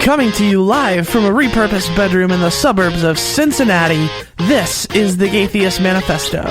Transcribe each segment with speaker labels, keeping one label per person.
Speaker 1: Coming to you live from a repurposed bedroom in the suburbs of Cincinnati, this is the Gaytheist Manifesto.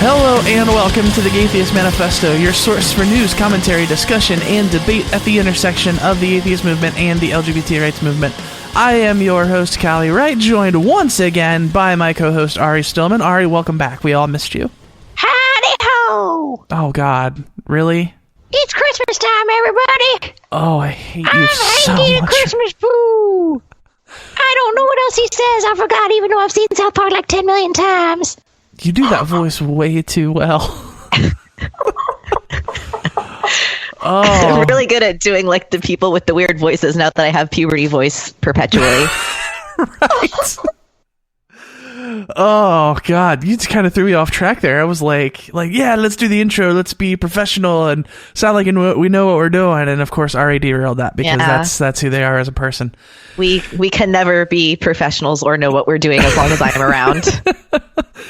Speaker 1: Hello and welcome to the Gaytheist Manifesto, your source for news, commentary, discussion, and debate at the intersection of the atheist movement and the LGBT rights movement. I am your host, Callie Wright, joined once again by my co-host, Ari Stillman. Ari, welcome back. We all missed you.
Speaker 2: Howdy-ho!
Speaker 1: Oh, God. Really?
Speaker 2: It's Christmas time, everybody!
Speaker 1: Oh, I hate you so much.
Speaker 2: I'm hanging Christmas food! I don't know what else he says. I forgot, even though I've seen South Park like 10 million times.
Speaker 1: You do that voice way too well.
Speaker 3: I'm really good at doing like the people with the weird voices now that I have puberty voice perpetually.
Speaker 1: Right. Oh, God. You just kind of threw me off track there. I was like, yeah, let's do the intro. Let's be professional and sound like we know what we're doing. And, of course, Ari derailed that because that's who they are as a person.
Speaker 3: We can never be professionals or know what we're doing as long as I'm around.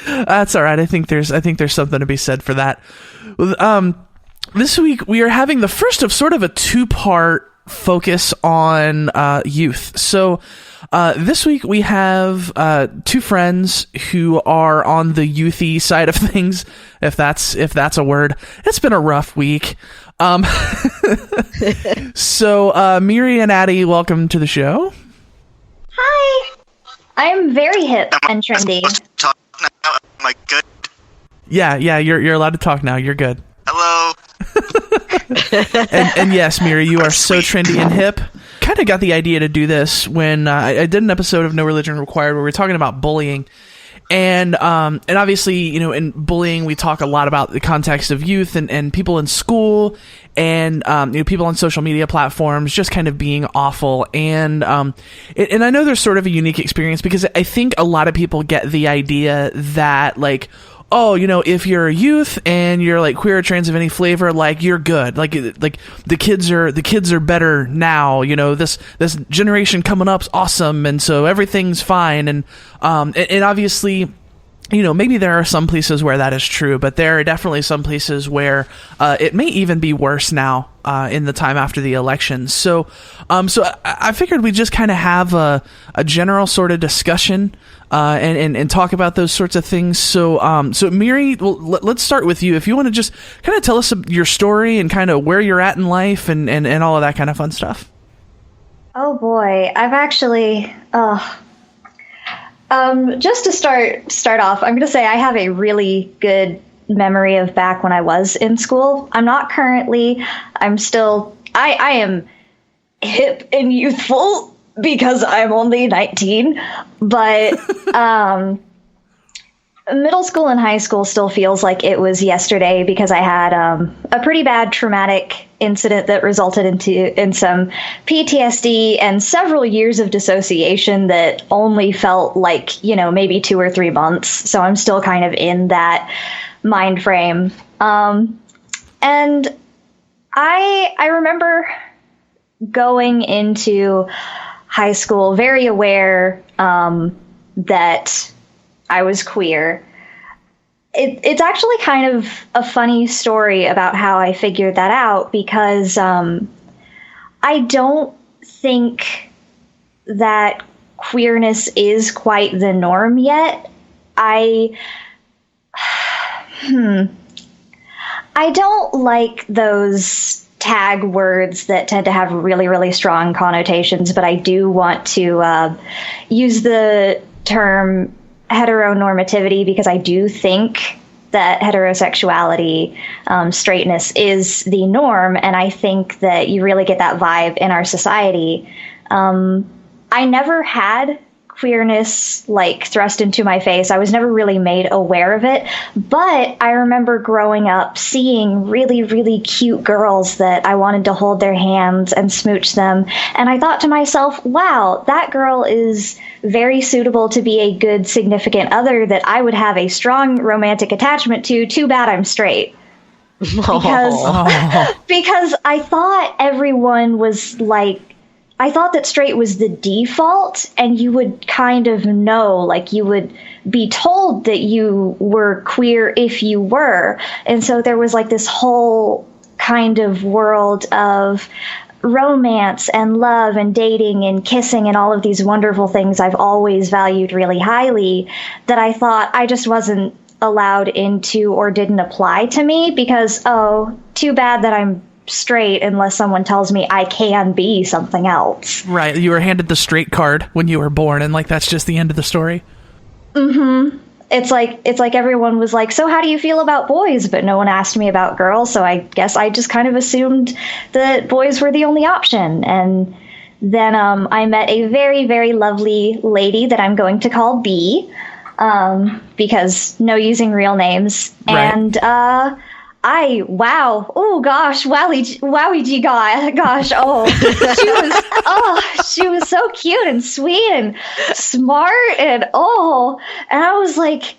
Speaker 1: That's all right. I think there's something to be said for that. This week, we are having the first of sort of a two-part focus on youth. So this week we have two friends who are on the youthy side of things, if that's a word. It's been a rough week. So Miri and Addie, welcome to the show.
Speaker 4: Hi. I'm very hip and trendy.
Speaker 5: Talk now. Am I good?
Speaker 1: Yeah, you're allowed to talk now. You're good.
Speaker 5: Hello.
Speaker 1: and yes, Miri, you are so trendy and hip. Kind of got the idea to do this when I did an episode of No Religion Required where we were talking about bullying. And obviously, you know, in bullying, we talk a lot about the context of youth and people in school and, you know, people on social media platforms just kind of being awful. And I know there's sort of a unique experience because I think a lot of people get the idea that, like, oh, you know, if you're a youth and you're like queer or trans of any flavor, like you're good. Like the kids are better now. You know, this generation coming up's awesome, and so everything's fine. And obviously, you know, maybe there are some places where that is true, but there are definitely some places where it may even be worse now in the time after the election. So I figured we'd just kind of have a general sort of discussion and talk about those sorts of things. So Miri, well, let's start with you. If you want to just kind of tell us your story and kind of where you're at in life and all of that kind of fun stuff.
Speaker 4: Oh boy, I've actually just to start off, I'm going to say I have a really good memory of back when I was in school. I'm not currently. I'm still. I am hip and youthful because I'm only 19. But middle school and high school still feels like it was yesterday because I had a pretty bad traumatic incident that resulted in some PTSD and several years of dissociation that only felt like, you know, maybe 2 or 3 months. So I'm still kind of in that mind frame. And I remember going into high school very aware that I was queer. It's actually kind of a funny story about how I figured that out because I don't think that queerness is quite the norm yet. I don't like those tag words that tend to have really, really strong connotations, but I do want to use the term heteronormativity because I do think that heterosexuality, straightness is the norm. And I think that you really get that vibe in our society. I never had queerness like thrust into my face. I was never really made aware of it, but I remember growing up seeing really, really cute girls that I wanted to hold their hands and smooch them. And I thought to myself, wow, that girl is very suitable to be a good significant other that I would have a strong romantic attachment to. Too bad I'm straight. because I thought everyone was like, I thought that straight was the default, and you would kind of know, like you would be told that you were queer if you were. And so there was like this whole kind of world of romance and love and dating and kissing and all of these wonderful things I've always valued really highly that I thought I just wasn't allowed into or didn't apply to me because, oh, too bad that I'm straight unless someone tells me I can be something else.
Speaker 1: Right. You were handed the straight card when you were born, and like that's just the end of the story.
Speaker 4: Mm-hmm. It's like everyone was like, so how do you feel about boys? But no one asked me about girls, so I guess I just kind of assumed that boys were the only option. And then I met a very, very lovely lady that I'm going to call B, because no using real names. Right. And wowie gee gosh, she was so cute and sweet and smart and I was like,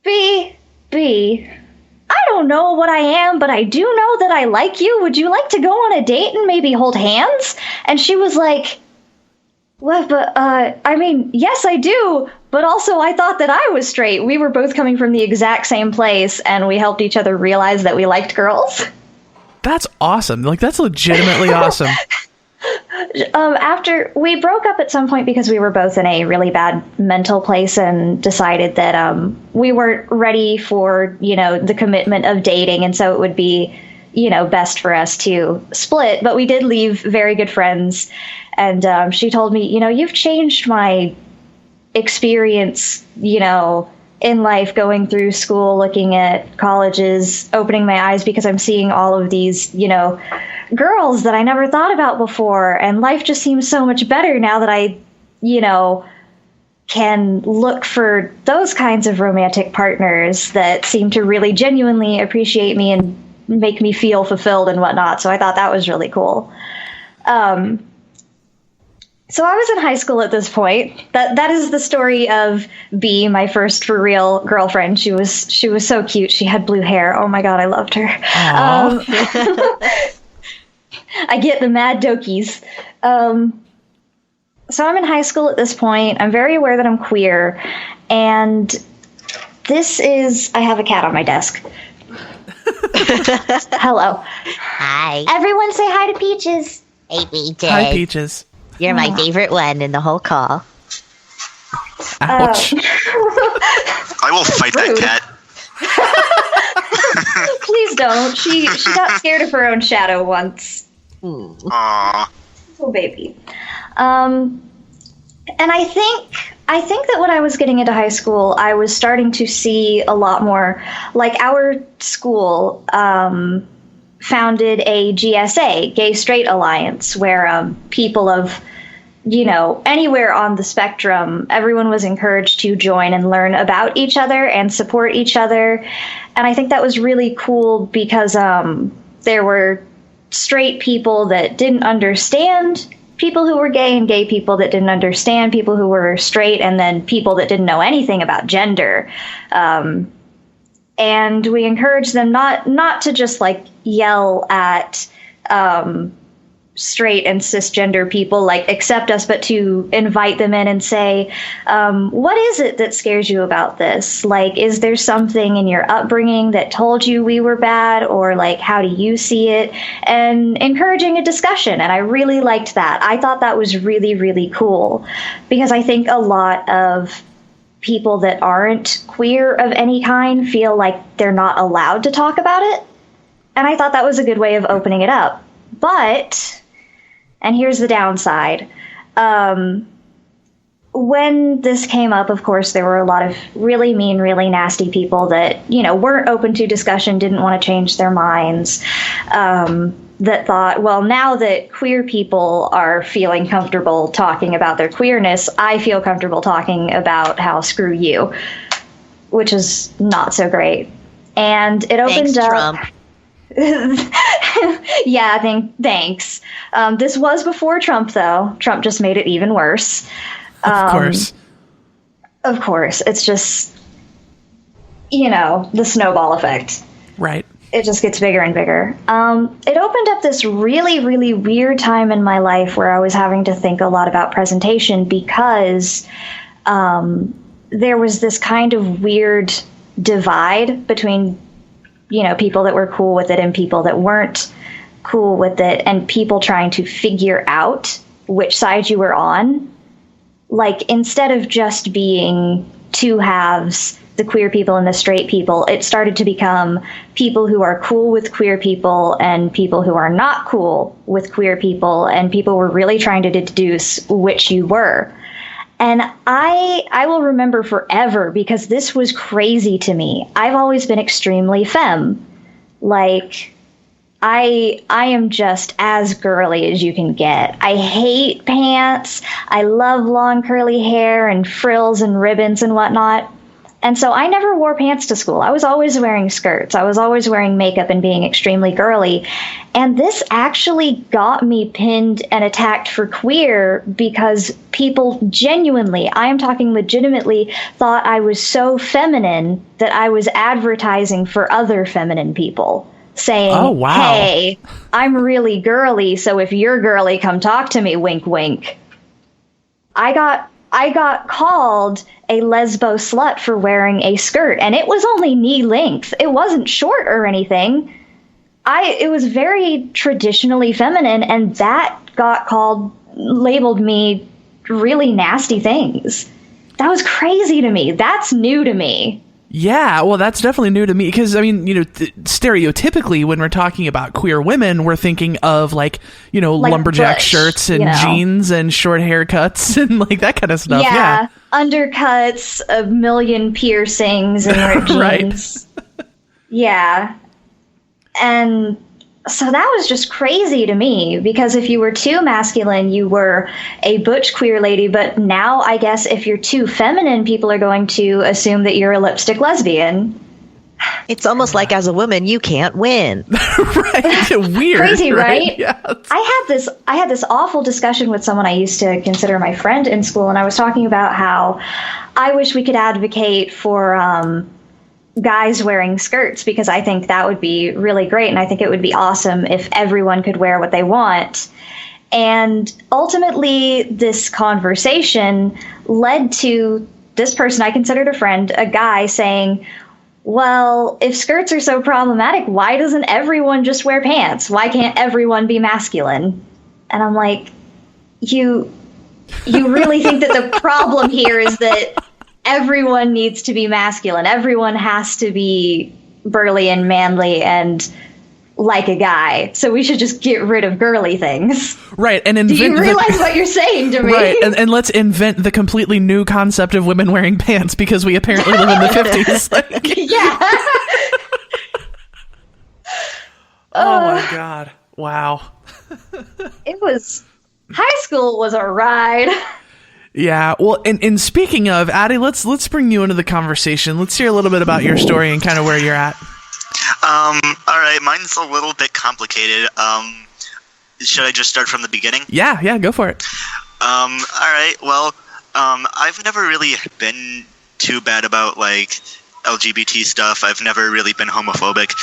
Speaker 4: B, I don't know what I am, but I do know that I like you. Would you like to go on a date and maybe hold hands? And she was like, what, but, I mean, yes, I do. But also, I thought that I was straight. We were both coming from the exact same place, and we helped each other realize that we liked girls.
Speaker 1: That's awesome. Like, that's legitimately awesome.
Speaker 4: After we broke up at some point because we were both in a really bad mental place and decided that we weren't ready for, the commitment of dating. And so it would be, best for us to split. But we did leave very good friends. And she told me, you've changed my experience, in life, going through school, looking at colleges, opening my eyes because I'm seeing all of these, girls that I never thought about before. And life just seems so much better now that I, can look for those kinds of romantic partners that seem to really genuinely appreciate me and make me feel fulfilled and whatnot. So I thought that was really cool. So I was in high school at this point. That is the story of B, my first for real girlfriend. She was so cute. She had blue hair. Oh my God, I loved her. I get the mad dokies. So I'm in high school at this point. I'm very aware that I'm queer. And I have a cat on my desk. Hello.
Speaker 2: Hi.
Speaker 4: Everyone say hi to Peaches.
Speaker 2: Hey, BJ.
Speaker 1: Hi, Peaches.
Speaker 2: You're my favorite one in the whole call.
Speaker 1: Ouch.
Speaker 5: I will fight that cat.
Speaker 4: Please don't. She got scared of her own shadow once.
Speaker 5: Aww.
Speaker 4: Little baby. And I think that when I was getting into high school, I was starting to see a lot more, like our school founded a GSA, Gay Straight Alliance, where people of, anywhere on the spectrum, everyone was encouraged to join and learn about each other and support each other. And I think that was really cool because there were straight people that didn't understand people who were gay and gay people that didn't understand people who were straight, and then people that didn't know anything about gender. And we encouraged them not to just like yell at straight and cisgender people, like accept us, but to invite them in and say, what is it that scares you about this? Like, is there something in your upbringing that told you we were bad, or like, how do you see it? And encouraging a discussion. And I really liked that. I thought that was really, really cool because I think a lot of people that aren't queer of any kind feel like they're not allowed to talk about it. And I thought that was a good way of opening it up. But, and here's the downside, when this came up, of course, there were a lot of really mean, really nasty people that, weren't open to discussion, didn't want to change their minds, that thought, well, now that queer people are feeling comfortable talking about their queerness, I feel comfortable talking about how screw you, which is not so great. And it opened up... Trump. Yeah, thanks. This was before Trump, though. Trump just made it even worse.
Speaker 1: Of course.
Speaker 4: Of course. It's just, the snowball effect.
Speaker 1: Right.
Speaker 4: it just gets bigger and bigger. It opened up this really, really weird time in my life where I was having to think a lot about presentation because there was this kind of weird divide between, people that were cool with it and people that weren't cool with it, and people trying to figure out which side you were on. Like, instead of just being two halves, the queer people and the straight people, it started to become people who are cool with queer people and people who are not cool with queer people, and people were really trying to deduce which you were. And I will remember forever, because this was crazy to me. I've always been extremely femme. Like, I am just as girly as you can get. I hate pants. I love long curly hair and frills and ribbons and whatnot. And so I never wore pants to school. I was always wearing skirts. I was always wearing makeup and being extremely girly. And this actually got me pinned and attacked for queer because people genuinely, I am talking legitimately, thought I was so feminine that I was advertising for other feminine people, saying,
Speaker 1: oh, wow.
Speaker 4: Hey, I'm really girly, so if you're girly, come talk to me, wink, wink. I got called a lesbo slut for wearing a skirt, and it was only knee length. It wasn't short or anything. It was very traditionally feminine, and that got labeled me really nasty things. That was crazy to me. That's new to me.
Speaker 1: Yeah, well, that's definitely new to me because, I mean, stereotypically when we're talking about queer women, we're thinking of like lumberjack
Speaker 4: Bush,
Speaker 1: shirts and jeans and short haircuts and like that kind of stuff.
Speaker 4: Yeah. Undercuts, a million piercings and ripped jeans. Yeah. And so that was just crazy to me because if you were too masculine, you were a butch queer lady. But now I guess if you're too feminine, people are going to assume that you're a lipstick lesbian.
Speaker 3: It's almost like as a woman, you can't win.
Speaker 1: Right. Weird.
Speaker 4: Crazy, right?
Speaker 1: Yeah.
Speaker 4: I had this awful discussion with someone I used to consider my friend in school. And I was talking about how I wish we could advocate for, guys wearing skirts because I think that would be really great. And I think it would be awesome if everyone could wear what they want. And ultimately, this conversation led to this person I considered a friend, a guy saying, well, if skirts are so problematic, why doesn't everyone just wear pants? Why can't everyone be masculine? And I'm like, you really think that the problem here is that everyone needs to be masculine. Everyone has to be burly and manly and like a guy. So we should just get rid of girly things.
Speaker 1: Right. And
Speaker 4: do you realize what you're saying to me?
Speaker 1: Right. And let's invent the completely new concept of women wearing pants because we apparently live in the 50s. Like,
Speaker 4: yeah.
Speaker 1: Oh my God. Wow.
Speaker 4: High school was a ride.
Speaker 1: Yeah, well, and speaking of, Addie, let's bring you into the conversation. Let's hear a little bit about your story and kind of where you're at.
Speaker 5: All right, mine's a little bit complicated. Should I just start from the beginning?
Speaker 1: Yeah, go for it.
Speaker 5: All right, well, I've never really been too bad about, like, LGBT stuff. I've never really been homophobic,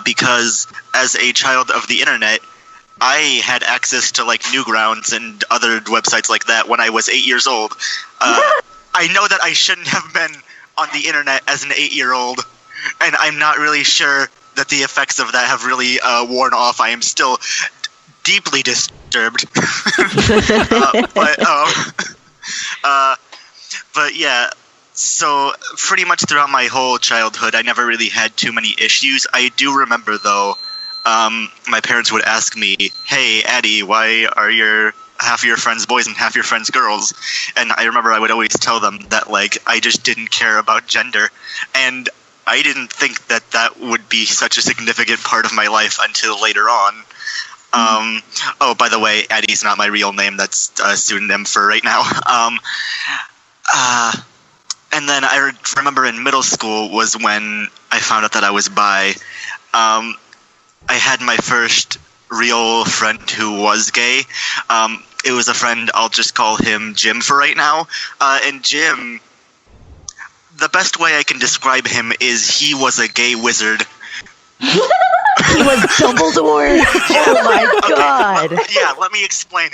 Speaker 5: because as a child of the internet, I had access to like Newgrounds and other websites like that when I was 8 years old. I know that I shouldn't have been on the internet as an 8-year-old, and I'm not really sure that the effects of that have really worn off. I am still deeply disturbed. But yeah, so pretty much throughout my whole childhood, I never really had too many issues. I do remember, though, my parents would ask me, hey, Addie, why are half of your friends boys and half your friends girls? And I remember I would always tell them that, like, I just didn't care about gender. And I didn't think that that would be such a significant part of my life until later on. Oh, by the way, Addie's not my real name. That's a pseudonym for right now. And then I remember in middle school was when I found out that I was bi. I had my first real friend who was gay. It was a friend, I'll just call him Jim for right now. And Jim, the best way I can describe him is he was a gay wizard.
Speaker 3: He was Dumbledore. Oh my god.
Speaker 5: Yeah, let me explain.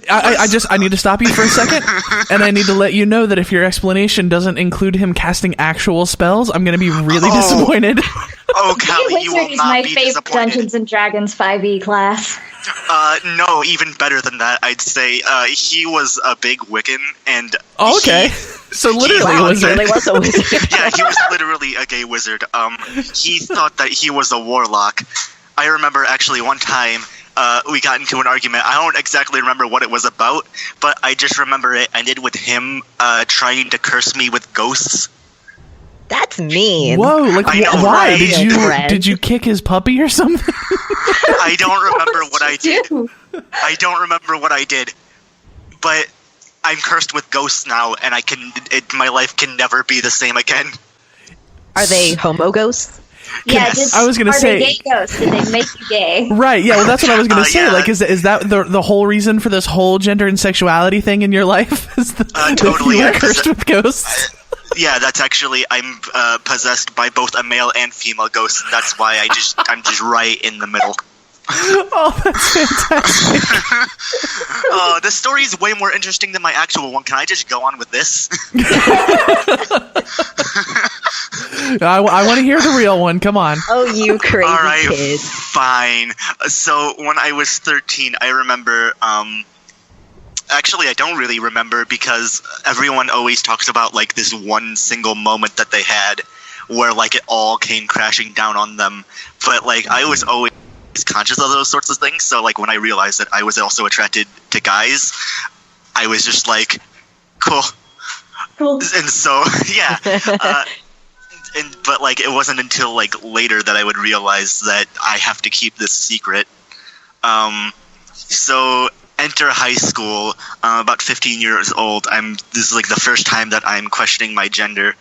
Speaker 1: I need to stop you for a second, and I need to let you know that if your explanation doesn't include him casting actual spells, I'm going to be really disappointed.
Speaker 5: Oh, Callie, you will
Speaker 4: is
Speaker 5: not
Speaker 4: my
Speaker 5: be
Speaker 4: favorite
Speaker 5: disappointed.
Speaker 4: Dungeons and Dragons 5e class.
Speaker 5: No, even better than that, I'd say. He was a big Wiccan, and
Speaker 1: Oh, okay. So literally a wizard.
Speaker 3: He really was a wizard.
Speaker 5: yeah, he was literally a gay wizard. He thought that he was a warlock. I remember actually one time we got into an argument. I don't exactly remember what it was about, but I just remember it ended with him trying to curse me with ghosts.
Speaker 3: That's mean.
Speaker 1: Whoa! Like,
Speaker 5: I know,
Speaker 1: why
Speaker 5: right?
Speaker 1: did you kick his puppy or something?
Speaker 5: I don't remember what I did. I don't remember what I did, but I'm cursed with ghosts now, and my life can never be the same again.
Speaker 3: Are they homo ghosts?
Speaker 4: Yeah,
Speaker 1: I was gonna say,
Speaker 4: are they gay ghosts? Did they make you gay?
Speaker 1: Right? Yeah. Well, that's what I was gonna say.
Speaker 5: Yeah.
Speaker 1: Like, is that the whole reason for this whole gender and sexuality thing in your life? Is
Speaker 5: Totally.
Speaker 1: you are cursed with ghosts?
Speaker 5: Yeah, that's actually I'm possessed by both a male and female ghost. And that's why I'm just right in the middle.
Speaker 1: Oh, that's fantastic.
Speaker 5: The story is way more interesting than my actual one. Can I just go on with this?
Speaker 1: I want to hear the real one. Come on.
Speaker 3: Oh, you crazy
Speaker 5: All right,
Speaker 3: kid.
Speaker 5: fine. So when I was 13, I remember. Actually, I don't really remember because everyone always talks about like this one single moment that they had where like it all came crashing down on them. But like I was always conscious of those sorts of things. So like when I realized that I was also attracted to guys, I was just like, cool. And so yeah. But like it wasn't until like later that I would realize that I have to keep this secret. So enter high school, about 15 years old. This is like the first time that I'm questioning my gender,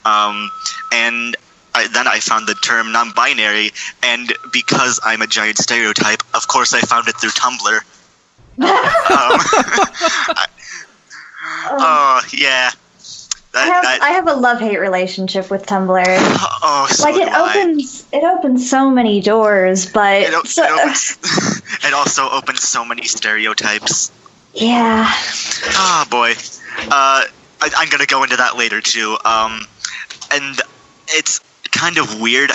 Speaker 5: and then I found the term non-binary, and because I'm a giant stereotype, of course I found it through Tumblr. Yeah.
Speaker 4: I have a love-hate relationship with Tumblr.
Speaker 5: Oh, so
Speaker 4: like it opens so many doors, but
Speaker 5: it also opens so many stereotypes.
Speaker 4: Yeah.
Speaker 5: Oh boy. I'm gonna go into that later too. And it's kind of weird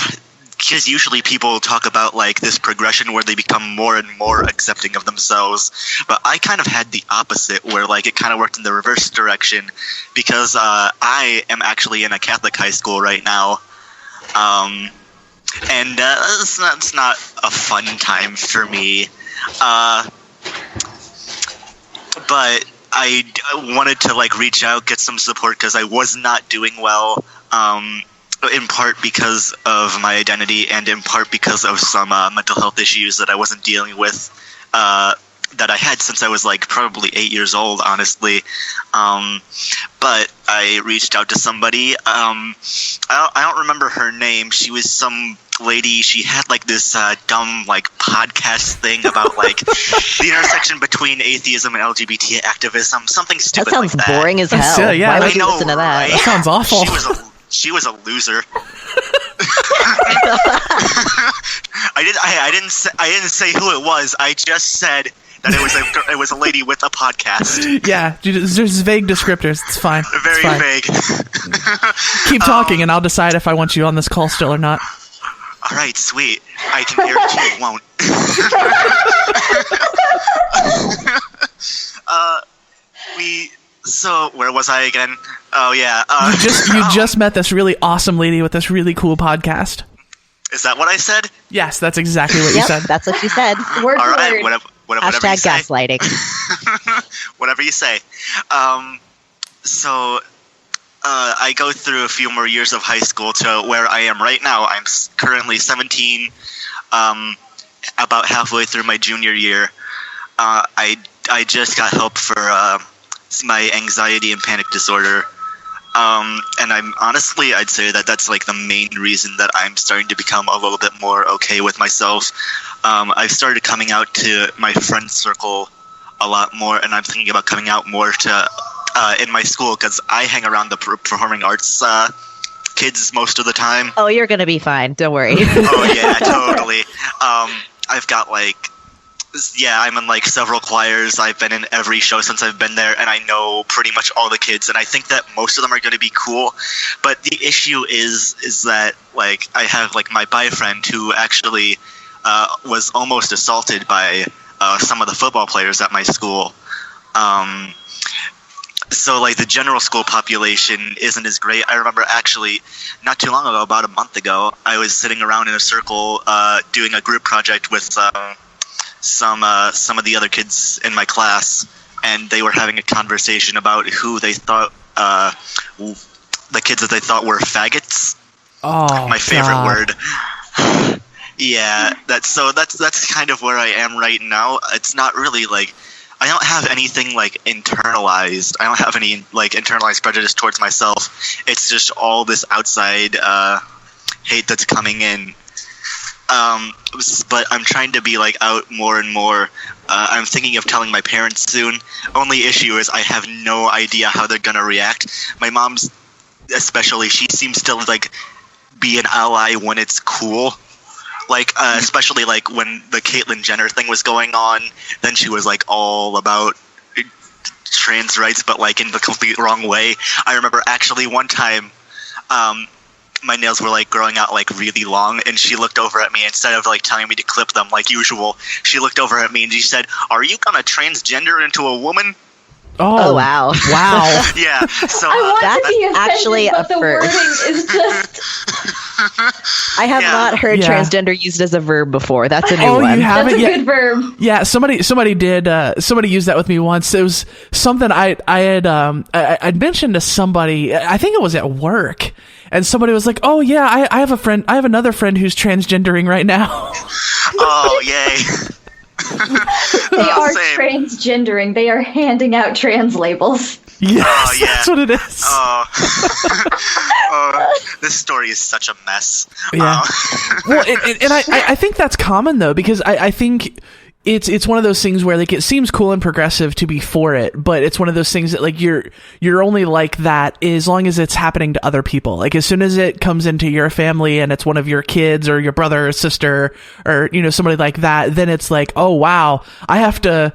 Speaker 5: because usually people talk about like this progression where they become more and more accepting of themselves, but I kind of had the opposite where like it kind of worked in the reverse direction because I am actually in a Catholic high school right now, and it's not a fun time for me, but I wanted to like reach out, get some support because I was not doing well, in part because of my identity and in part because of some mental health issues that I wasn't dealing with, that I had since I was like probably 8 years old, honestly. But I reached out to somebody. I don't remember her name. She was some lady. She had like this dumb like podcast thing about like the intersection between atheism and LGBT activism, something stupid like that.
Speaker 3: That sounds boring as hell.
Speaker 1: Yeah,
Speaker 3: Why would
Speaker 5: I
Speaker 3: you
Speaker 5: know,
Speaker 3: listen to that?
Speaker 5: right?
Speaker 1: That sounds awful.
Speaker 5: She was a loser. I didn't say who it was. I just said that it was a lady with a podcast.
Speaker 1: Yeah, there's vague descriptors. It's fine.
Speaker 5: Very
Speaker 1: it's fine.
Speaker 5: vague.
Speaker 1: Keep talking, and I'll decide if I want you on this call still or not.
Speaker 5: All right, sweet. I can guarantee you won't. So where was I again? Oh yeah.
Speaker 1: You just met this really awesome lady with this really cool podcast.
Speaker 5: Is that what I said?
Speaker 1: Yes, that's exactly what you said.
Speaker 3: That's what you said.
Speaker 4: Word
Speaker 5: All
Speaker 4: for
Speaker 5: right,
Speaker 4: word.
Speaker 5: whatever you
Speaker 3: Hashtag
Speaker 5: say.
Speaker 3: gaslighting.
Speaker 5: Whatever you say. So I go through a few more years of high school to where I am right now. I'm currently 17, about halfway through my junior year. I just got help for my anxiety and panic disorder. And I'd say that that's like the main reason that I'm starting to become a little bit more okay with myself. I've started coming out to my friend circle a lot more, and I'm thinking about coming out more to in my school because I hang around the performing arts kids most of the time.
Speaker 3: Oh, you're gonna be fine. Don't worry.
Speaker 5: Oh yeah, totally. I've got I'm in like several choirs. I've been in every show since I've been there, and I know pretty much all the kids, and I think that most of them are going to be cool. But the issue is that like I have like my boyfriend who actually was almost assaulted by some of the football players at my school. So like the general school population isn't as great. I remember actually not too long ago, about a month ago, I was sitting around in a circle doing a group project with some of the other kids in my class, and they were having a conversation about who they thought the kids that they thought were faggots.
Speaker 1: Oh,
Speaker 5: my favorite
Speaker 1: God.
Speaker 5: word. Yeah, that's kind of where I am right now. It's not really like I don't have anything like internalized. I don't have any like internalized prejudice towards myself. It's just all this outside hate that's coming in. But I'm trying to be like out more and more. I'm thinking of telling my parents soon. Only issue is I have no idea how they're gonna react. My mom's, especially, she seems to like be an ally when it's cool. Like, especially like when the Caitlyn Jenner thing was going on, then she was like all about trans rights, but like in the complete wrong way. I remember actually one time, my nails were like growing out like really long, and she looked over at me instead of like telling me to clip them like usual. She looked over at me and she said, "Are you gonna transgender into a woman?"
Speaker 3: Oh wow!
Speaker 1: Wow.
Speaker 5: Yeah. So
Speaker 4: I want
Speaker 3: that's
Speaker 4: to be offended,
Speaker 3: actually
Speaker 4: but
Speaker 3: a
Speaker 4: the
Speaker 3: first.
Speaker 4: wording is just.
Speaker 3: I have not heard
Speaker 1: Yeah.
Speaker 3: transgender used as a verb before. That's a new
Speaker 1: Oh,
Speaker 3: one.
Speaker 1: you haven't
Speaker 4: That's a
Speaker 1: yet?
Speaker 4: good verb.
Speaker 1: Yeah, somebody used that with me once. It was something I'd mentioned to somebody. I think it was at work, and somebody was like, "Oh yeah, I have a friend. I have another friend who's transgendering right now."
Speaker 5: Oh yay!
Speaker 4: They are
Speaker 5: same.
Speaker 4: transgendering. They are handing out trans labels.
Speaker 1: Yes,
Speaker 5: Oh, yeah.
Speaker 1: that's what it is.
Speaker 5: This story is such a mess.
Speaker 1: Yeah. Well, and I think that's common though, because I think it's one of those things where like it seems cool and progressive to be for it, but it's one of those things that like you're only like that as long as it's happening to other people. Like as soon as it comes into your family and it's one of your kids or your brother or sister or somebody like that, then it's like, oh wow, I have to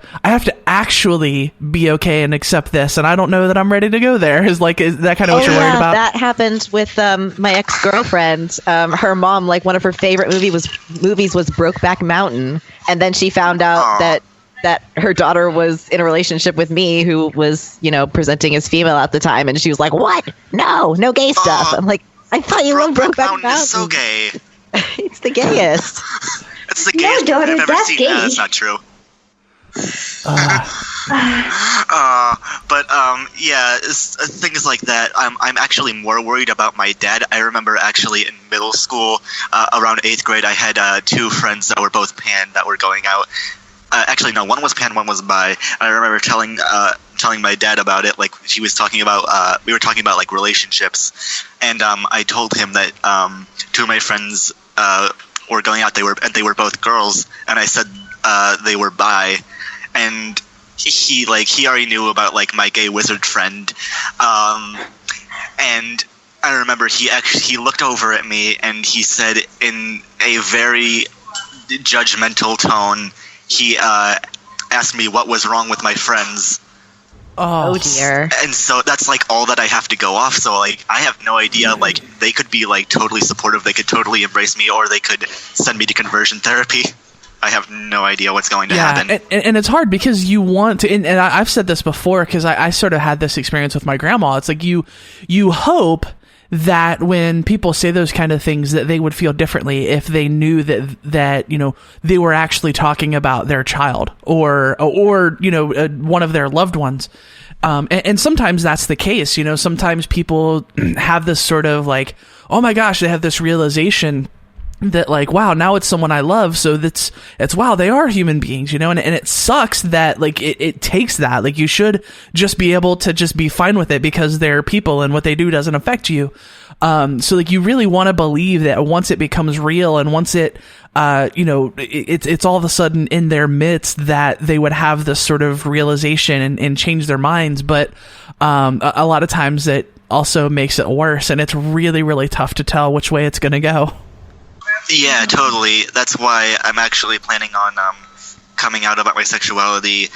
Speaker 1: actually be okay and accept this, and I don't know that I'm ready to go there. Is that kind of what you're worried about?
Speaker 3: That happened with my ex-girlfriend. Her mom, like one of her favorite movies was Brokeback Mountain, and then she found out that her daughter was in a relationship with me, who was presenting as female at the time, and she was like, "What? No gay stuff." I'm like, "I thought you loved Brokeback Mountain."
Speaker 5: Is so gay.
Speaker 3: It's the gayest.
Speaker 5: It's the gayest
Speaker 4: daughter,
Speaker 5: movie I've ever
Speaker 4: that's
Speaker 5: seen.
Speaker 4: gay.
Speaker 5: No, that's not true. Things like that. I'm actually more worried about my dad. I remember actually in middle school, around 8th grade, I had 2 friends that were both pan that were going out. Actually, no, one was pan, one was bi. I remember telling my dad about it. Like we were talking about like relationships, and I told him that 2 of my friends were going out. They were both girls, and I said they were bi, and he already knew about like my gay wizard friend, and I remember he looked over at me and he said in a very judgmental tone, he asked me what was wrong with my friends.
Speaker 3: Oh dear.
Speaker 5: And so that's like all that I have to go off. So like I have no idea. Like they could be like totally supportive, they could totally embrace me, or they could send me to conversion therapy. I have no idea what's going to happen.
Speaker 1: And it's hard because you want to, and I've said this before because I sort of had this experience with my grandma. It's like you hope that when people say those kind of things that they would feel differently if they knew that they were actually talking about their child or one of their loved ones. And sometimes that's the case. Sometimes people have this sort of like, oh my gosh, they have this realization that like, wow, now it's someone I love. So it's wow, they are human beings, and it sucks that like it takes that. Like you should just be able to just be fine with it because they're people and what they do doesn't affect you. So like you really want to believe that once it becomes real and once it's all of a sudden in their midst that they would have this sort of realization and change their minds. But a lot of times that also makes it worse, and it's really, really tough to tell which way it's going to go.
Speaker 5: Yeah, totally. That's why I'm actually planning on coming out about my sexuality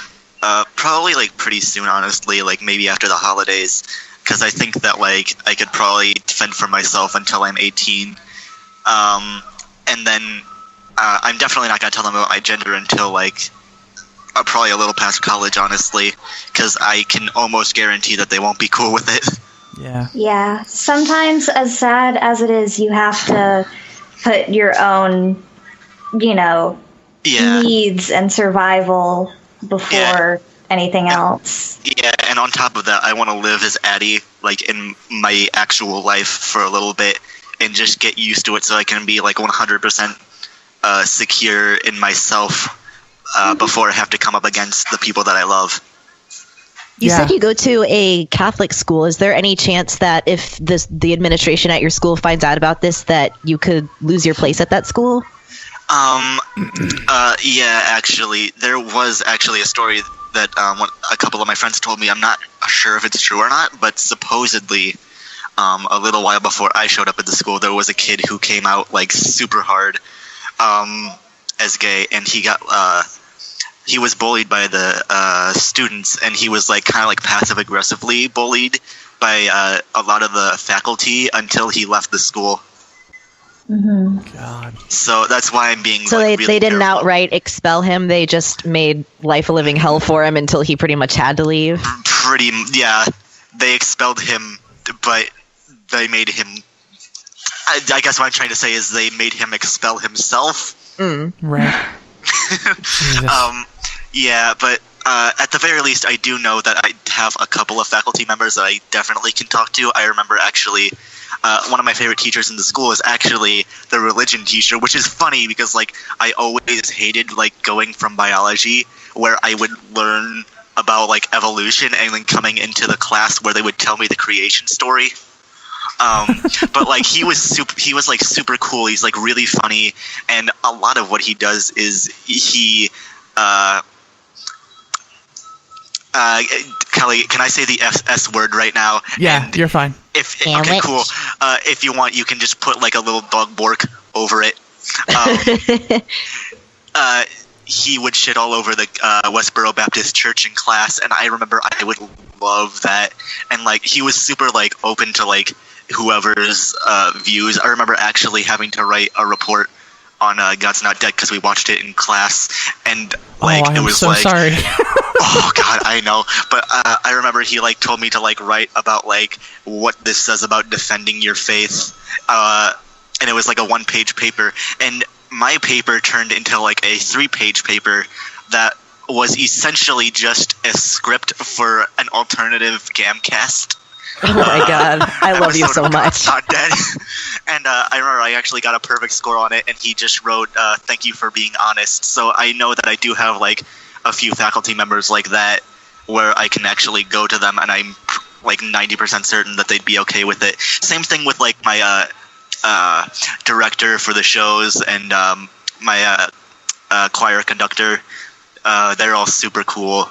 Speaker 5: probably like pretty soon, honestly, like maybe after the holidays, because I think that like I could probably fend for myself until I'm 18, and then I'm definitely not going to tell them about my gender until like probably a little past college, honestly, because I can almost guarantee that they won't be cool with it.
Speaker 4: Yeah. Sometimes, as sad as it is, you have to put your own, needs and survival before anything else.
Speaker 5: Yeah, and on top of that, I want to live as Addie, like, in my actual life for a little bit, and just get used to it so I can be, like, 100% secure in myself before I have to come up against the people that I love.
Speaker 3: You said you go to a Catholic school. Is there any chance that if the administration at your school finds out about this, that you could lose your place at that school?
Speaker 5: Yeah, actually, there was actually a story that a couple of my friends told me. I'm not sure if it's true or not, but supposedly, a little while before I showed up at the school, there was a kid who came out like super hard as gay, and he was bullied by the students, and he was like kind of like passive aggressively bullied by a lot of the faculty until he left the school.
Speaker 4: Mm-hmm.
Speaker 1: God.
Speaker 5: So that's why I'm being.
Speaker 3: So
Speaker 5: like,
Speaker 3: they
Speaker 5: really
Speaker 3: didn't
Speaker 5: careful.
Speaker 3: outright expel him. They just made life a living hell for him until he pretty much had to leave.
Speaker 5: Yeah. They expelled him, but they made him. I guess what I'm trying to say is they made him expel himself.
Speaker 1: Right.
Speaker 5: Yeah, but at the very least, I do know that I have a couple of faculty members that I definitely can talk to. I remember actually. One of my favorite teachers in the school is actually the religion teacher, which is funny because like I always hated like going from biology where I would learn about like evolution and then coming into the class where they would tell me the creation story. But like he was super cool. He's like really funny, and a lot of what he does is he Kelly, can I say the S word right now?
Speaker 1: Yeah,
Speaker 5: and
Speaker 1: you're fine.
Speaker 5: Okay, cool. If you want, you can just put like a little dog bark over it. He would shit all over the Westboro Baptist Church in class, and I remember I would love that. And like he was super like open to like whoever's views. I remember actually having to write a report on God's Not Dead because we watched it in class, and like
Speaker 1: I am
Speaker 5: it was
Speaker 1: so
Speaker 5: like
Speaker 1: sorry.
Speaker 5: oh God, I know. But I remember he like told me to like write about like what this says about defending your faith, and it was like a 1-page paper, and my paper turned into like a 3-page paper that was essentially just a script for an alternative Gamcast.
Speaker 3: Oh my God, I love you so much.
Speaker 5: Not dead. And I remember I actually got a perfect score on it, and he just wrote, "Thank you for being honest." So I know that I do have like a few faculty members like that where I can actually go to them, and I'm like 90% certain that they'd be okay with it. Same thing with like my director for the shows and my choir conductor. They're all super cool.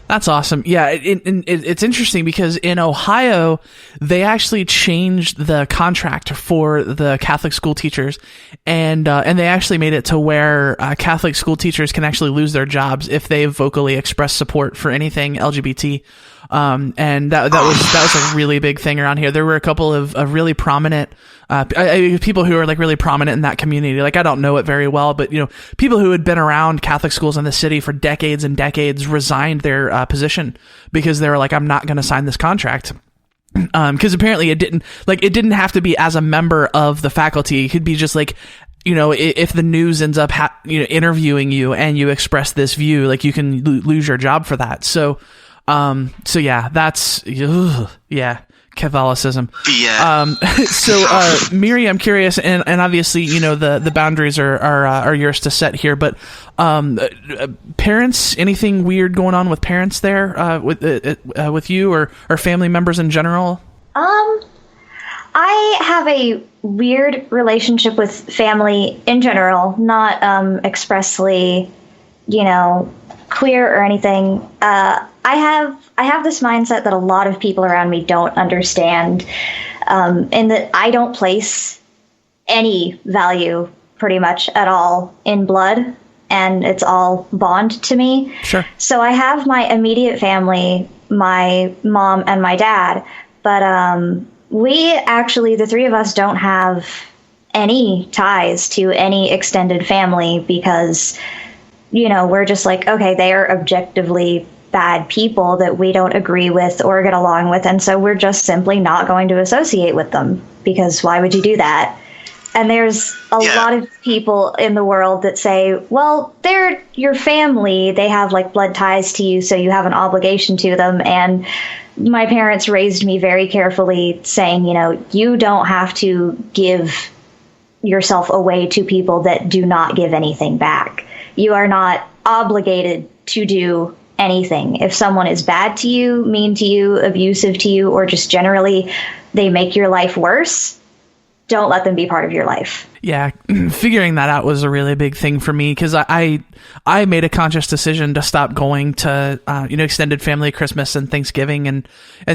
Speaker 1: That's awesome. Yeah, it's interesting because in Ohio, they actually changed the contract for the Catholic school teachers, and they actually made it to where Catholic school teachers can actually lose their jobs if they vocally express support for anything LGBT. And that was a really big thing around here. There were a couple of really prominent people who are like really prominent in that community. Like I don't know it very well, but people who had been around Catholic schools in the city for decades and decades resigned their position because they were like, I'm not going to sign this contract. Because apparently it didn't have to be as a member of the faculty. It could be just like, if the news ends up interviewing you and you express this view, like you can lose your job for that. So yeah, that's Catholicism.
Speaker 5: Yeah.
Speaker 1: So Miri, I'm curious, and obviously the boundaries are yours to set here, but parents, anything weird going on with parents there with you or family members in general?
Speaker 4: I have a weird relationship with family in general, not expressly, queer or anything. I have this mindset that a lot of people around me don't understand, in that I don't place any value pretty much at all in blood, and it's all bond to me.
Speaker 1: Sure.
Speaker 4: So I have my immediate family, my mom and my dad, but we actually, the three of us, don't have any ties to any extended family because, you know, we're just like, okay, they are objectively bad people that we don't agree with or get along with, and so we're just simply not going to associate with them, because why would you do that? And there's a lot of people in the world that say, well, they're your family, they have like blood ties to you, so you have an obligation to them. And my parents raised me very carefully, saying, you know, you don't have to give yourself away to people that do not give anything back. You are not obligated to do anything. If someone is bad to you, mean to you, abusive to you, or just generally they make your life worse, don't let them be part of your life.
Speaker 1: Yeah, figuring that out was a really big thing for me, because I made a conscious decision to stop going to extended family Christmas and Thanksgiving and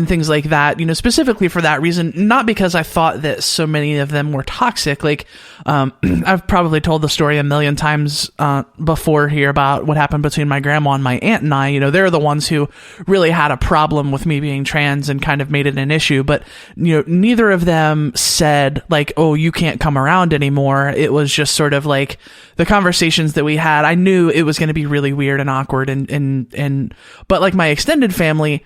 Speaker 1: things like that, specifically for that reason, not because I thought that so many of them were toxic. Like I've probably told the story a million times before here about what happened between my grandma and my aunt and I. They're the ones who really had a problem with me being trans and kind of made it an issue, but neither of them said like, oh, you can't come around anymore. It was just sort of like the conversations that we had. I knew it was going to be really weird and awkward, but like my extended family,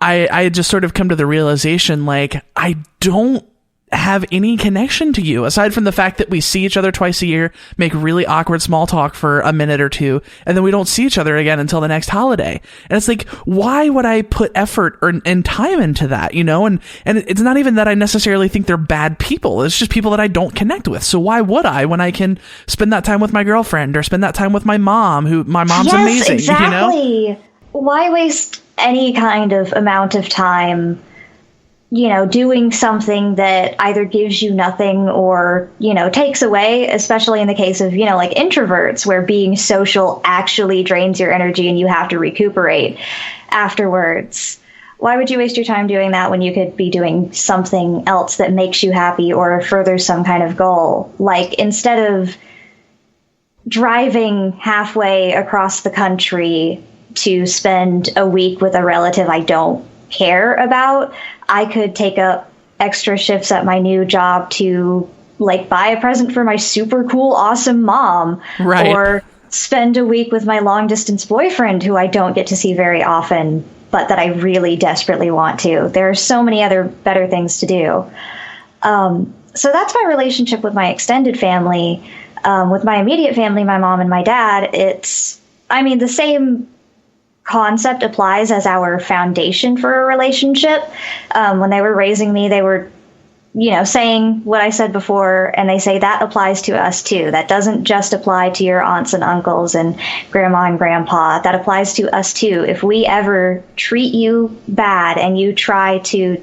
Speaker 1: I had just sort of come to the realization, like, I don't have any connection to you aside from the fact that we see each other twice a year, make really awkward small talk for a minute or two, and then we don't see each other again until the next holiday. And it's like, why would I put effort and time into that? And it's not even that I necessarily think they're bad people. It's just people that I don't connect with. So why would I, when I can spend that time with my girlfriend or spend that time with my mom, my mom's amazing,
Speaker 4: exactly. Why waste any kind of amount of time doing something that either gives you nothing or, takes away, especially in the case of, like introverts, where being social actually drains your energy and you have to recuperate afterwards. Why would you waste your time doing that when you could be doing something else that makes you happy or furthers some kind of goal? Like, instead of driving halfway across the country to spend a week with a relative I don't care about, I could take up extra shifts at my new job to like buy a present for my super cool, awesome mom,
Speaker 1: right,
Speaker 4: or spend a week with my long distance boyfriend who I don't get to see very often, but that I really desperately want to. There are so many other better things to do. So that's my relationship with my extended family. With my immediate family, my mom and my dad, the same concept applies as our foundation for a relationship. When they were raising me, they were, saying what I said before, and they say that applies to us too. That doesn't just apply to your aunts and uncles and grandma and grandpa. That applies to us too. If we ever treat you bad and you try to,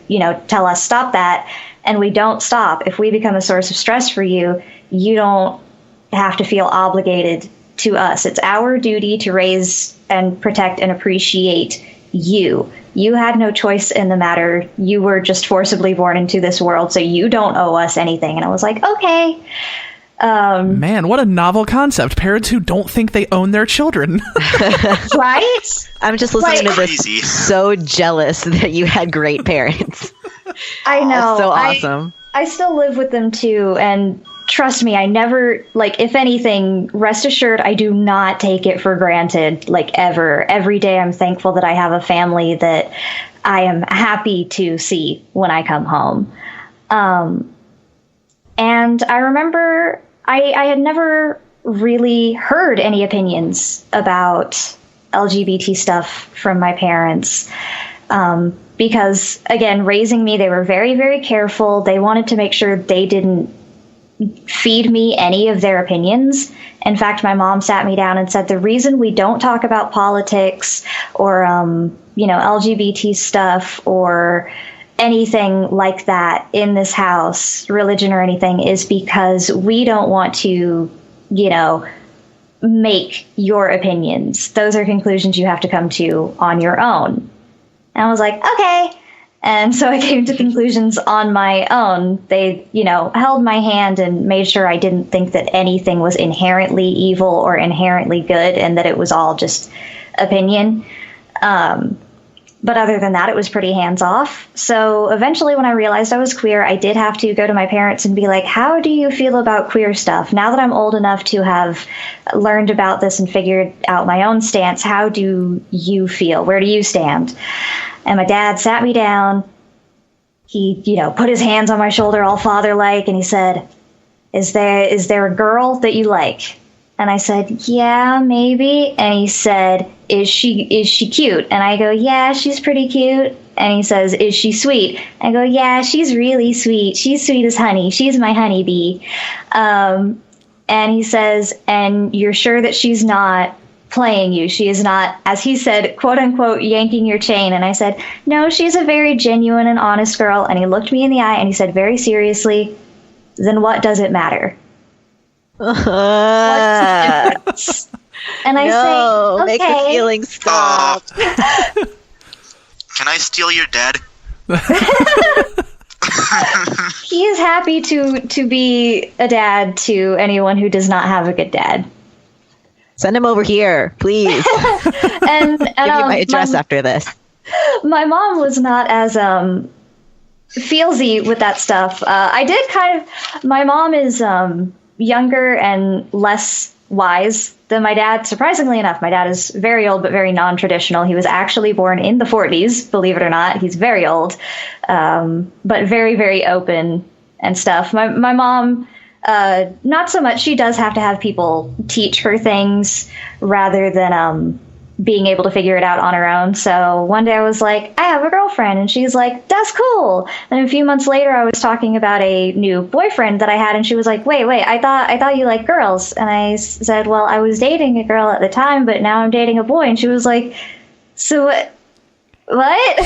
Speaker 4: tell us stop that, and we don't stop, if we become a source of stress for you, you don't have to feel obligated to us. It's our duty to raise and protect and appreciate you. You had no choice in the matter. You were just forcibly born into this world, so you don't owe us anything. And I was like, okay.
Speaker 1: Man, what a novel concept. Parents who don't think they own their children.
Speaker 4: Right?
Speaker 3: I'm just listening to this, so jealous that you had great parents.
Speaker 4: I know.
Speaker 3: So awesome.
Speaker 4: I still live with them too, and trust me, I never, if anything, rest assured, I do not take it for granted, ever. Every day I'm thankful that I have a family that I am happy to see when I come home. And I remember I had never really heard any opinions about LGBT stuff from my parents. Because, again, raising me, they were very, very careful. They wanted to make sure they didn't feed me any of their opinions. In fact, my mom sat me down and said, the reason we don't talk about politics or, LGBT stuff or anything like that in this house, religion or anything, is because we don't want to, make your opinions. Those are conclusions you have to come to on your own. And I was like, okay. And so I came to conclusions on my own. They, held my hand and made sure I didn't think that anything was inherently evil or inherently good, and that it was all just opinion. But other than that, it was pretty hands-off. So eventually when I realized I was queer, I did have to go to my parents and be like, how do you feel about queer stuff? Now that I'm old enough to have learned about this and figured out my own stance, how do you feel? Where do you stand? And my dad sat me down. He, put his hands on my shoulder all father-like, and he said, is there a girl that you like? And I said, yeah, maybe. And he said, is she cute? And I go, yeah, she's pretty cute. And he says, is she sweet? I go, yeah, she's really sweet. She's sweet as honey. She's my honeybee. And he says, and you're sure that she's not playing you? She is not, as he said, quote unquote, yanking your chain. And I said, no, she's a very genuine and honest girl. And he looked me in the eye and he said very seriously, then what does it matter? What's the difference? And I say, okay.
Speaker 3: Make the feelings stop.
Speaker 5: Can I steal your dad?
Speaker 4: He is happy to be a dad to anyone who does not have a good dad.
Speaker 3: Send him over here, please.
Speaker 4: and
Speaker 3: Give you my address after this.
Speaker 4: My mom was not as feelsy with that stuff. I did kind of. My mom is younger and less wise than my dad. Surprisingly enough, my dad is very old but very non-traditional. He was actually born in the 40s, believe it or not. He's very old, but very, very open and stuff. My mom, not so much. She does have to have people teach her things rather than being able to figure it out on her own. So one day I was like, I have a girlfriend. And she's like, that's cool. And a few months later, I was talking about a new boyfriend that I had. And she was like, wait, I thought you liked girls. And I said, well, I was dating a girl at the time, but now I'm dating a boy. And she was like, so what?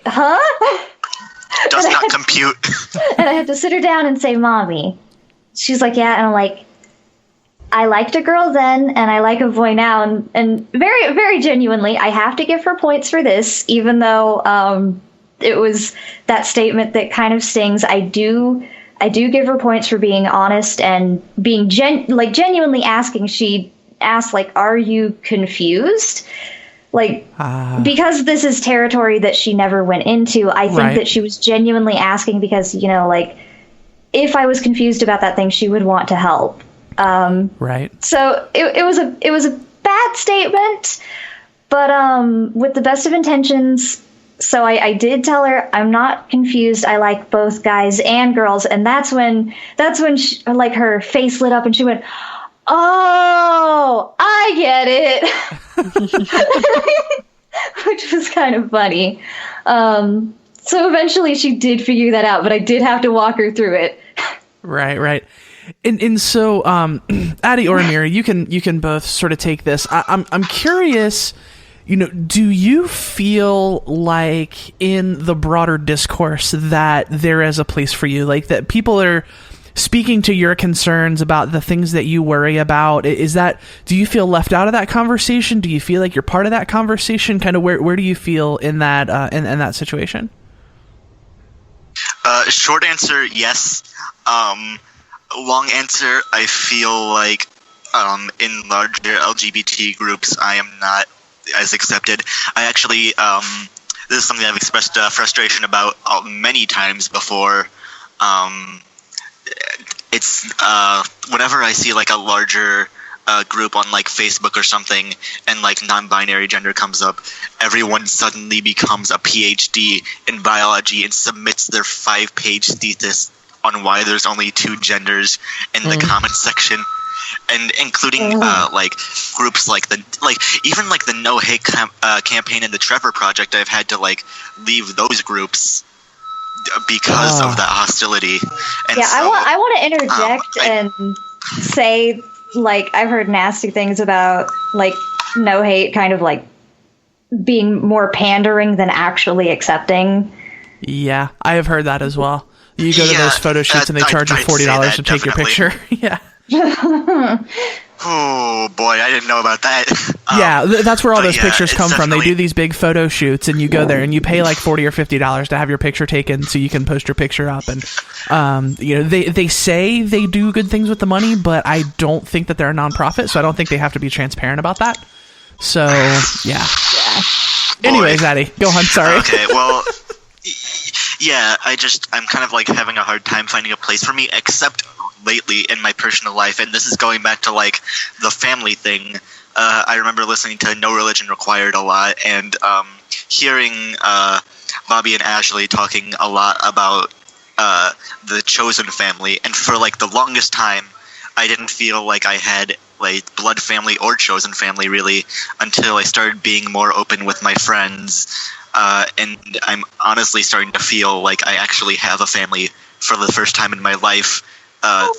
Speaker 4: Huh?
Speaker 5: Does not compute.
Speaker 4: And I had to sit her down and say, Mommy. She's like, yeah. And I'm like, I liked a girl then, and I like a boy now, and very, very genuinely, I have to give her points for this, even though it was that statement that kind of stings. I do give her points for being honest and being genuinely asking. She asked, like, are you confused? Like, because this is territory that she never went into, I think that she was genuinely asking because, if I was confused about that thing, she would want to help.
Speaker 1: Right.
Speaker 4: So it was a bad statement, but with the best of intentions. So I did tell her I'm not confused. I like both guys and girls, and that's when she, like, her face lit up and she went, "Oh, I get it," which was kind of funny. So eventually she did figure that out, but I did have to walk her through it.
Speaker 1: Right. And so, Addie or Amira, you can both sort of take this. I'm curious, do you feel like in the broader discourse that there is a place for you, like that people are speaking to your concerns about the things that you worry about? Do you feel left out of that conversation? Do you feel like you're part of that conversation? Kind of where do you feel in that in that situation?
Speaker 5: Short answer, yes. Long answer, I feel like in larger LGBT groups, I am not as accepted. I actually, this is something I've expressed frustration about many times before. It's whenever I see like a larger group on like Facebook or something, and like non-binary gender comes up, everyone suddenly becomes a PhD in biology and submits their 5-page thesis on why there's only 2 genders in the comment section, and including like groups like even the No Hate campaign and the Trevor Project. I've had to like leave those groups because of that hostility. And
Speaker 4: yeah,
Speaker 5: so,
Speaker 4: I want to interject and say, like, I've heard nasty things about like No Hate kind of like being more pandering than actually accepting.
Speaker 1: Yeah, I have heard that as well. You go to those photo shoots and they charge you $40 to take your picture. Yeah.
Speaker 5: Oh boy, I didn't know about that.
Speaker 1: Yeah, that's where all those pictures
Speaker 5: it's
Speaker 1: come from. They
Speaker 5: definitely-
Speaker 1: do these big photo shoots, and you go there and you pay like $40 or $50 to have your picture taken, so you can post your picture up. And they say they do good things with the money, but I don't think that they're a nonprofit, so I don't think they have to be transparent about that. So yeah. Anyways, Addie, go on. Sorry.
Speaker 5: Okay, well, yeah, I'm kind of like having a hard time finding a place for me, except lately in my personal life, and this is going back to like the family thing. I remember listening to No Religion Required a lot, and hearing Bobby and Ashley talking a lot about the chosen family, and for like the longest time, I didn't feel like I had like blood family or chosen family really until I started being more open with my friends, and I'm honestly starting to feel like I actually have a family for the first time in my life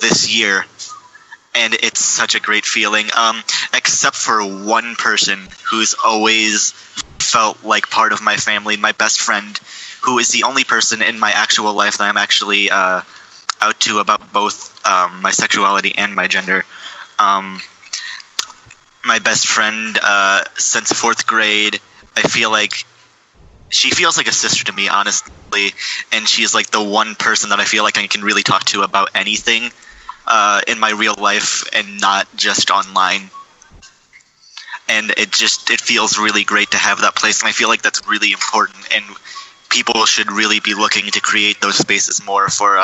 Speaker 5: this year, and it's such a great feeling, except for one person who's always felt like part of my family, my best friend, who is the only person in my actual life that I'm actually out to about both my sexuality and my gender. My best friend since 4th grade, I feel like she feels like a sister to me, honestly, and she's like the one person that I feel like I can really talk to about anything in my real life and not just online. And it feels really great to have that place, and I feel like that's really important, and people should really be looking to create those spaces more for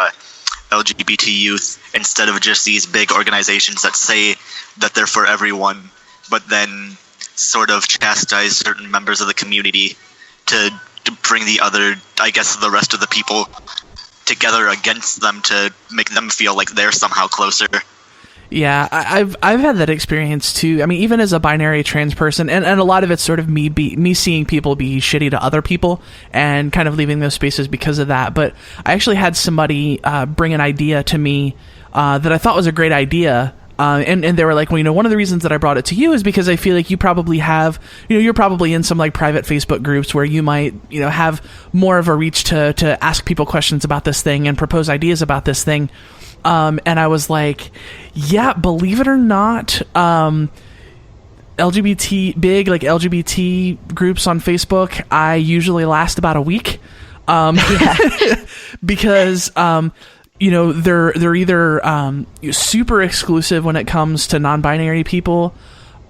Speaker 5: LGBT youth, instead of just these big organizations that say that they're for everyone, but then sort of chastise certain members of the community to bring the other, I guess, the rest of the people together against them to make them feel like they're somehow closer.
Speaker 1: Yeah, I've had that experience too. I mean, even as a binary trans person, and a lot of it's sort of me seeing people be shitty to other people and kind of leaving those spaces because of that. But I actually had somebody bring an idea to me that I thought was a great idea. And they were like, well, one of the reasons that I brought it to you is because I feel like you probably have, you're probably in some like private Facebook groups where you might, have more of a reach to ask people questions about this thing and propose ideas about this thing. And I was like, yeah, believe it or not, LGBT groups on Facebook, I usually last about a week. Because, they're either super exclusive when it comes to non-binary people,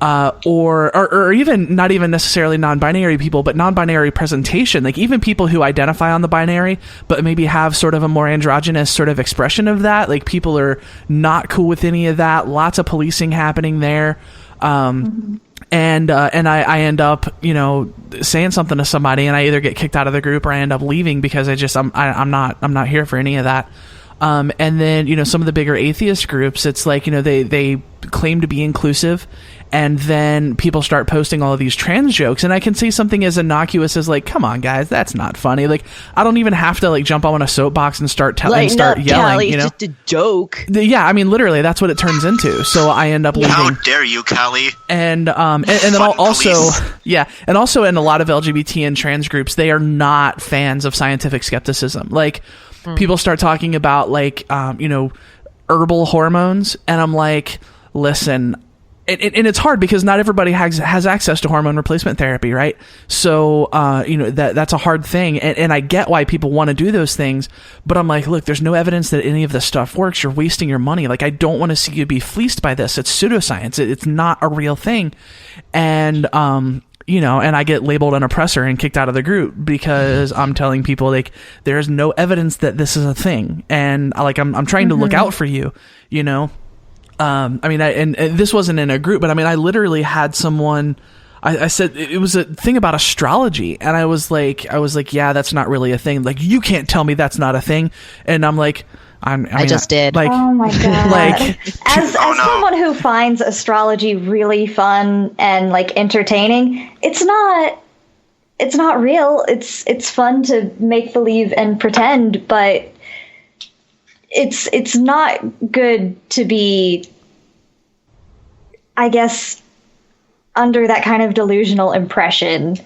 Speaker 1: or even not even necessarily non-binary people, but non-binary presentation. Like even people who identify on the binary, but maybe have sort of a more androgynous sort of expression of that. Like people are not cool with any of that. Lots of policing happening there. And I end up, saying something to somebody, and I either get kicked out of the group or I end up leaving because I'm not here for any of that. And then, some of the bigger atheist groups, it's like, they claim to be inclusive, and then people start posting all of these trans jokes, and I can say something as innocuous as like, come on guys, that's not funny. Like, I don't even have to like jump on a soapbox and start yelling,
Speaker 3: Callie, it's just a joke.
Speaker 1: Yeah, I mean, literally that's what it turns into. So I end up leaving.
Speaker 5: How dare you, Callie?
Speaker 1: And then also, and also in a lot of LGBT and trans groups, they are not fans of scientific skepticism. Like, people start talking about like, herbal hormones, and I'm like, listen, and it's hard because not everybody has access to hormone replacement therapy, right? So, that's a hard thing, and I get why people want to do those things, but I'm like, look, there's no evidence that any of this stuff works. You're wasting your money. Like, I don't want to see you be fleeced by this. It's pseudoscience. It's not a real thing, and and I get labeled an oppressor and kicked out of the group because I'm telling people like there's no evidence that this is a thing, and like I'm trying to look out for you, and this wasn't in a group, but I mean, I literally had someone. I said it was a thing about astrology, and I was like, yeah, that's not really a thing. Like, you can't tell me that's not a thing, and I'm like. I just did. Like,
Speaker 4: oh my god!
Speaker 1: Like,
Speaker 4: as someone who finds astrology really fun and like entertaining, it's not real. It's fun to make believe and pretend, but it's not good to be, I guess, under that kind of delusional impression.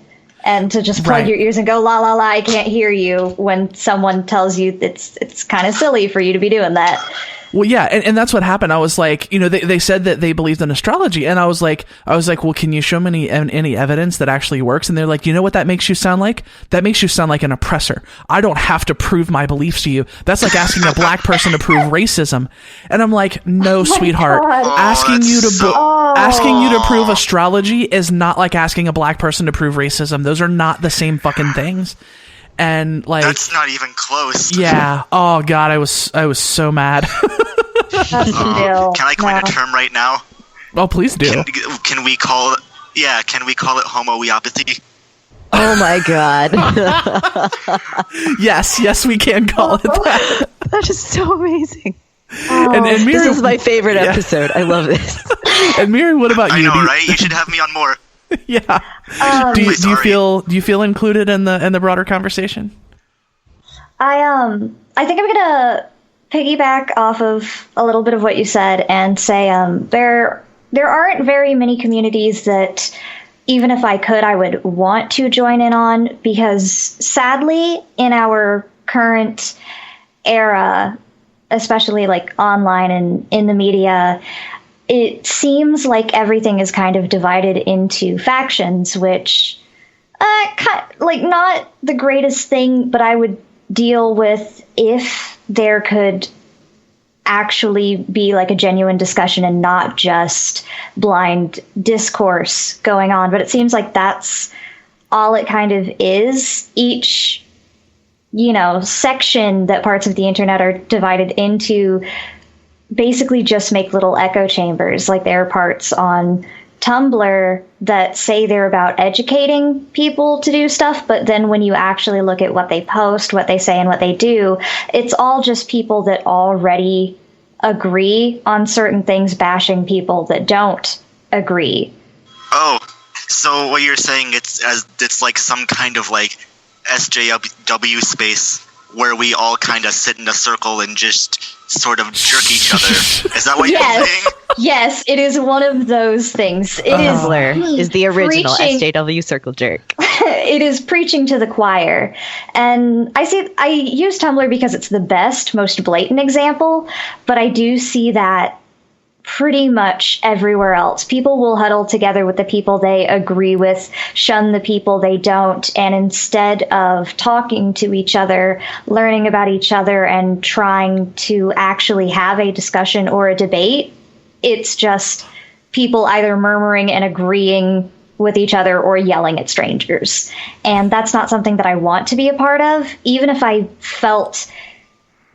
Speaker 4: And to just plug your ears and go, la, la, la, I can't hear you, when someone tells you it's kind of silly for you to be doing that.
Speaker 1: Well, yeah, and that's what happened. I was like, they said that they believed in astrology, and I was like, well, can you show me any evidence that actually works? And they're like, you know what that makes you sound like? That makes you sound like an oppressor. I don't have to prove my beliefs to you. That's like asking a black person to prove racism. And I'm like, no, sweetheart. Asking you to prove astrology is not like asking a black person to prove racism. Those are not the same fucking things. And like,
Speaker 5: that's not even close.
Speaker 1: Yeah. Oh God, I was so mad.
Speaker 5: Can I coin a term right now?
Speaker 1: Oh, please do.
Speaker 5: Can we call it? Yeah. Can we call it homoeopathy?
Speaker 3: Oh my God.
Speaker 1: Yes, we can call it that.
Speaker 3: That is so amazing.
Speaker 1: And Miriam,
Speaker 3: this is my favorite episode. I love this.
Speaker 1: And Miriam, what about you?
Speaker 5: I know, right? You should have me on more.
Speaker 1: Yeah. Do you feel included in the broader conversation?
Speaker 4: I think I'm gonna piggyback off of a little bit of what you said and say there aren't very many communities that, even if I could, I would want to join in on, because sadly in our current era, especially like online and in the media, it seems like everything is kind of divided into factions, which like not the greatest thing, but I would deal with if there could actually be like a genuine discussion and not just blind discourse going on. But it seems like that's all it kind of is. Each, section that parts of the internet are divided into basically just make little echo chambers. Like there are parts on Tumblr that say they're about educating people to do stuff, but then when you actually look at what they post, what they say, and what they do, it's all just people that already agree on certain things bashing people that don't agree.
Speaker 5: Oh, so what you're saying, it's like some kind of like SJW space where we all kind of sit in a circle and just sort of jerk each other. Is that what you're saying?
Speaker 4: Yes, it is one of those things. It
Speaker 3: is the original
Speaker 4: preaching,
Speaker 3: SJW circle jerk.
Speaker 4: It is preaching to the choir. And I use Tumblr because it's the best, most blatant example, but I do see that pretty much everywhere else. People will huddle together with the people they agree with, shun the people they don't, and instead of talking to each other, learning about each other, and trying to actually have a discussion or a debate, it's just people either murmuring and agreeing with each other or yelling at strangers. And that's not something that I want to be a part of. Even if I felt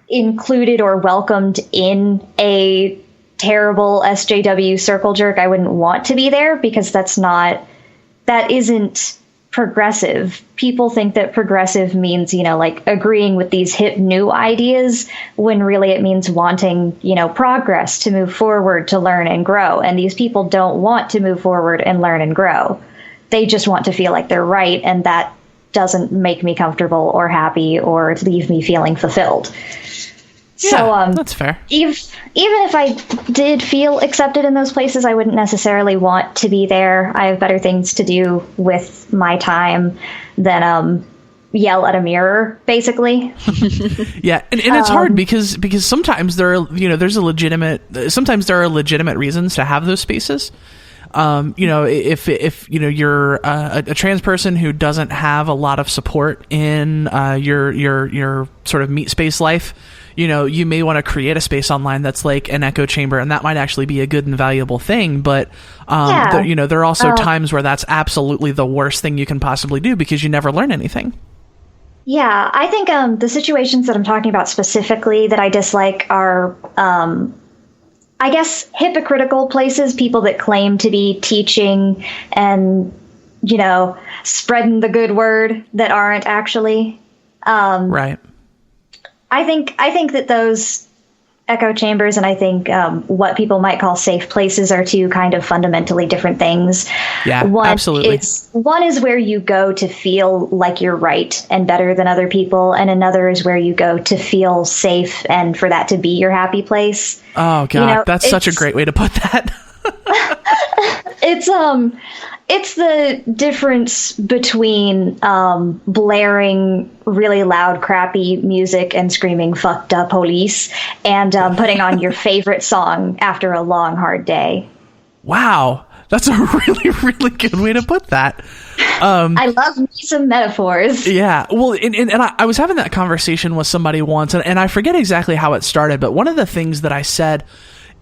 Speaker 4: included or welcomed in a terrible SJW circle jerk, I wouldn't want to be there, because that isn't progressive. People think that progressive means, like agreeing with these hip new ideas, when really it means wanting, progress, to move forward, to learn and grow. And these people don't want to move forward and learn and grow. They just want to feel like they're right, and that doesn't make me comfortable or happy or leave me feeling fulfilled.
Speaker 1: Yeah,
Speaker 4: so
Speaker 1: that's fair.
Speaker 4: Even if I did feel accepted in those places, I wouldn't necessarily want to be there. I have better things to do with my time than yell at a mirror, basically.
Speaker 1: Yeah, and it's hard because sometimes there are sometimes there are legitimate reasons to have those spaces. If you're a trans person who doesn't have a lot of support in your sort of meat space life, you may want to create a space online that's like an echo chamber, and that might actually be a good and valuable thing. But there are also times where that's absolutely the worst thing you can possibly do, because you never learn anything.
Speaker 4: Yeah, I think the situations that I'm talking about specifically that I dislike are, I guess, hypocritical places, people that claim to be teaching and, spreading the good word that aren't actually.
Speaker 1: Right.
Speaker 4: I think that those echo chambers and I think what people might call safe places are two kind of fundamentally different things.
Speaker 1: Yeah, absolutely.
Speaker 4: One is where you go to feel like you're right and better than other people, and another is where you go to feel safe and for that to be your happy place.
Speaker 1: Oh, God, that's such a great way to put that.
Speaker 4: It's the difference between blaring really loud, crappy music and screaming "fucked up police" and putting on your favorite song after a long, hard day.
Speaker 1: Wow, that's a really, really good way to put that.
Speaker 4: I love me some metaphors.
Speaker 1: Yeah, well, and I was having that conversation with somebody once, and I forget exactly how it started, but one of the things that I said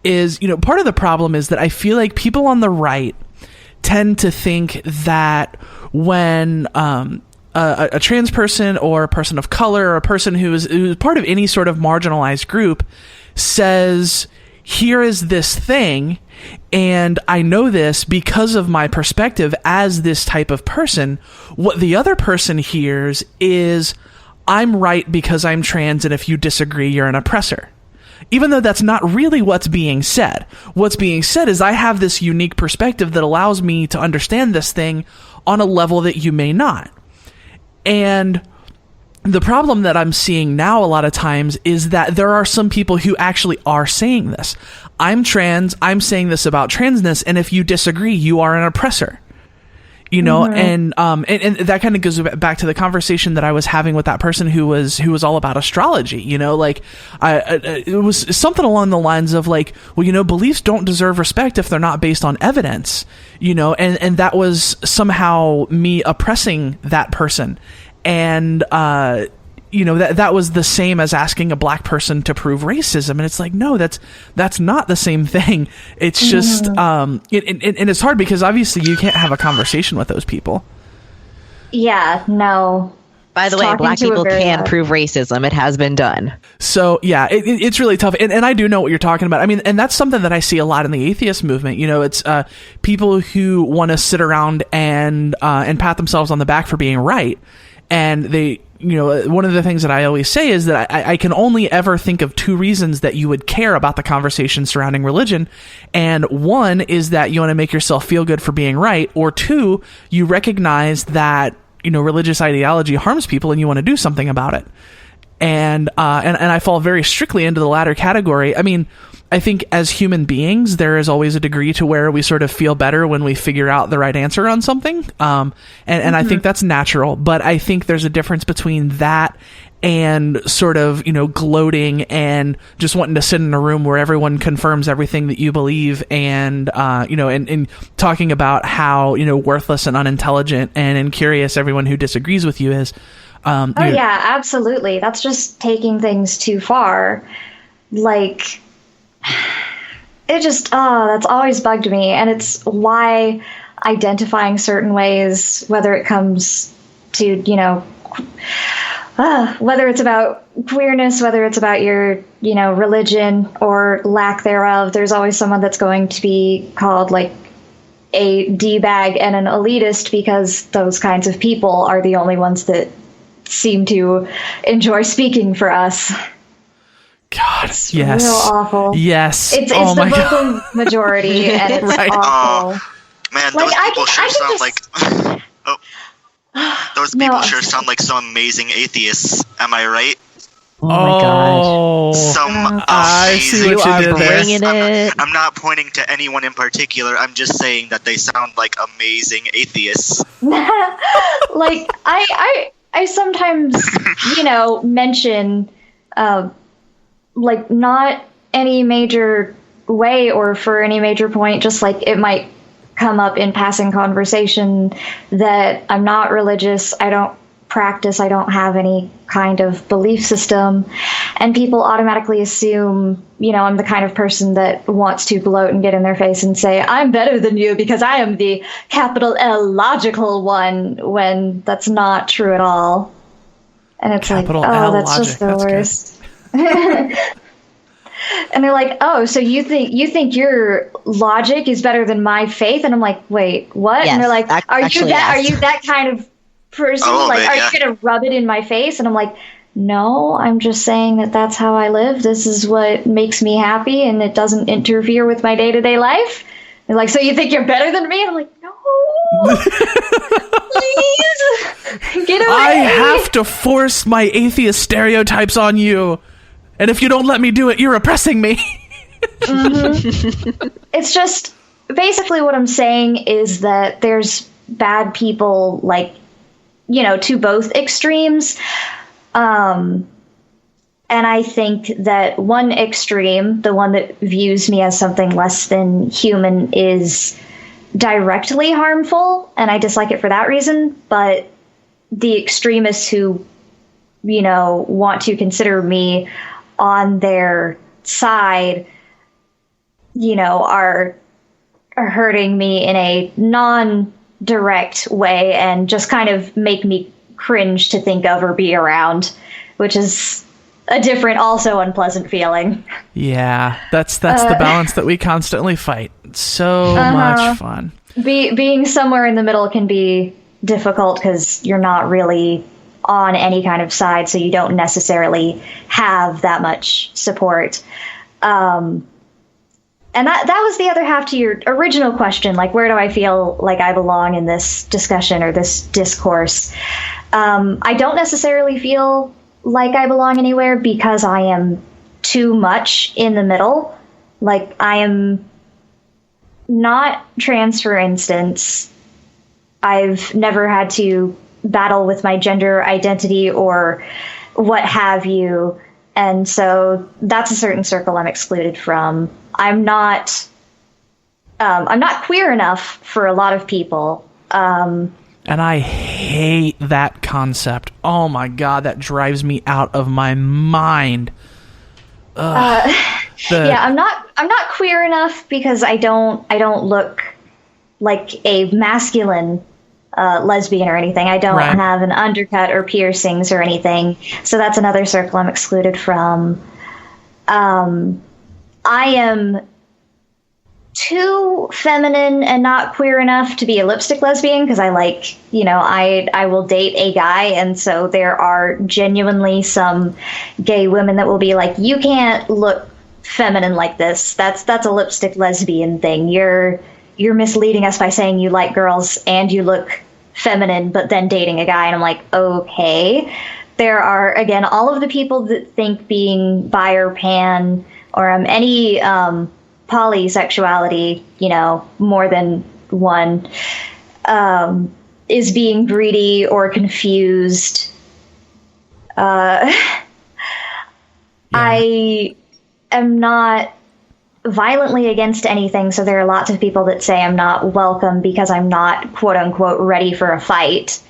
Speaker 1: is, part of the problem is that I feel like people on the right tend to think that when a trans person or a person of color or a person who's part of any sort of marginalized group says, here is this thing, and I know this because of my perspective as this type of person, what the other person hears is, I'm right because I'm trans, and if you disagree, you're an oppressor. Even though that's not really what's being said. What's being said is I have this unique perspective that allows me to understand this thing on a level that you may not. And the problem that I'm seeing now a lot of times is that there are some people who actually are saying this. I'm trans, I'm saying this about transness, and if you disagree, you are an oppressor. And that kind of goes back to the conversation that I was having with that person who was all about astrology. It was something along the lines of like, well, beliefs don't deserve respect if they're not based on evidence. And that was somehow me oppressing that person, and that was the same as asking a black person to prove racism. And it's like, no, that's not the same thing. It's just, and it's hard because obviously you can't have a conversation with those people.
Speaker 4: Yeah, no.
Speaker 3: By the way, black people can prove racism. It has been done.
Speaker 1: So yeah, it's really tough. And I do know what you're talking about. I mean, and that's something that I see a lot in the atheist movement. It's people who want to sit around and pat themselves on the back for being right. And they, one of the things that I always say is that I can only ever think of two reasons that you would care about the conversation surrounding religion. And one is that you want to make yourself feel good for being right. Or two, you recognize that, religious ideology harms people and you want to do something about it. And I fall very strictly into the latter category. I mean, I think as human beings, there is always a degree to where we sort of feel better when we figure out the right answer on something. And I think that's natural, but I think there's a difference between that and sort of, gloating and just wanting to sit in a room where everyone confirms everything that you believe and talking about how, worthless and unintelligent and incurious everyone who disagrees with you is.
Speaker 4: Yeah, absolutely. That's just taking things too far. Like, it just, that's always bugged me. And it's why identifying certain ways, whether it comes to, whether it's about queerness, whether it's about your, religion or lack thereof, there's always someone that's going to be called like a D-bag and an elitist because those kinds of people are the only ones that seem to enjoy speaking for us.
Speaker 1: God,
Speaker 4: it's
Speaker 1: yes,
Speaker 4: real awful.
Speaker 1: Yes,
Speaker 4: it's the Muslim majority, and it's
Speaker 1: right.
Speaker 4: awful.
Speaker 5: Man, those people sure sound like. Those people sure sound like some amazing atheists. Am I right?
Speaker 3: Oh my god!
Speaker 5: Some
Speaker 1: I see what you did there.
Speaker 5: I'm not pointing to anyone in particular. I'm just saying that they sound like amazing atheists.
Speaker 4: Like I sometimes mention. Like not any major way or for any major point, just like it might come up in passing conversation that I'm not religious, I don't practice, I don't have any kind of belief system, and people automatically assume, I'm the kind of person that wants to gloat and get in their face and say, I'm better than you because I am the capital L logical one, when that's not true at all. And it's capital like, oh, that's just the worst. And they're like, oh, so you think your logic is better than my faith? And I'm like, wait, what? Yes, and they're like, are you that kind of person? Are you gonna rub it in my face? And I'm like, no, I'm just saying that that's how I live. This is what makes me happy, and it doesn't interfere with my day-to-day life. They're like, so you think you're better than me? And I'm like, no. Please get away.
Speaker 1: I have to force my atheist stereotypes on you. And if you don't let me do it, you're oppressing me.
Speaker 4: Mm-hmm. It's just, basically what I'm saying is that there's bad people, like, you know, to both extremes. And I think that one extreme, the one that views me as something less than human, is directly harmful, and I dislike it for that reason. But the extremists who, you know, want to consider me on their side, you know, are hurting me in a non-direct way and just kind of make me cringe to think of or be around, which is a different, also unpleasant feeling.
Speaker 1: Yeah, that's the balance that we constantly fight. So much fun.
Speaker 4: Being somewhere in the middle can be difficult because you're not really on any kind of side, so you don't necessarily have that much support. And that was the other half to your original question, like, where do I feel like I belong in this discussion or this discourse? I don't necessarily feel like I belong anywhere because I am too much in the middle. Like, I am not trans, for instance. I've never had to battle with my gender identity or what have you. And so that's a certain circle I'm excluded from. I'm not queer enough for a lot of people.
Speaker 1: And I hate that concept. Oh my God, that drives me out of my mind.
Speaker 4: Yeah, I'm not queer enough because I don't look like a masculine lesbian or anything. I don't have an undercut or piercings or anything. So that's another circle I'm excluded from. I am too feminine and not queer enough to be a lipstick lesbian because I like, you know, I will date a guy, and so there are genuinely some gay women that will be like, you can't look feminine like this. That's a lipstick lesbian thing. You're misleading us by saying you like girls and you look feminine, but then dating a guy. And I'm like, okay. There are, again, all of the people that think being bi or pan or any polysexuality, you know, more than one, is being greedy or confused. I am not violently against anything, so there are lots of people that say I'm not welcome because I'm not, quote unquote, ready for a fight.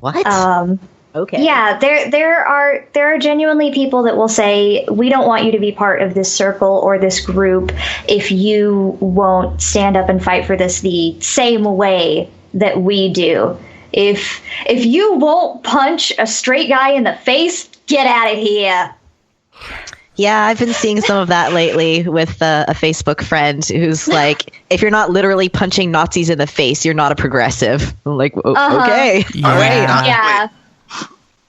Speaker 3: What? Okay.
Speaker 4: Yeah, there are genuinely people that will say, we don't want you to be part of this circle or this group if you won't stand up and fight for this the same way that we do. If you won't punch a straight guy in the face, get out of here.
Speaker 3: Yeah, I've been seeing some of that lately with a Facebook friend who's like, if you're not literally punching Nazis in the face, you're not a progressive. I'm like, okay.
Speaker 1: Yeah.
Speaker 3: All right.
Speaker 4: Yeah.
Speaker 5: Wait,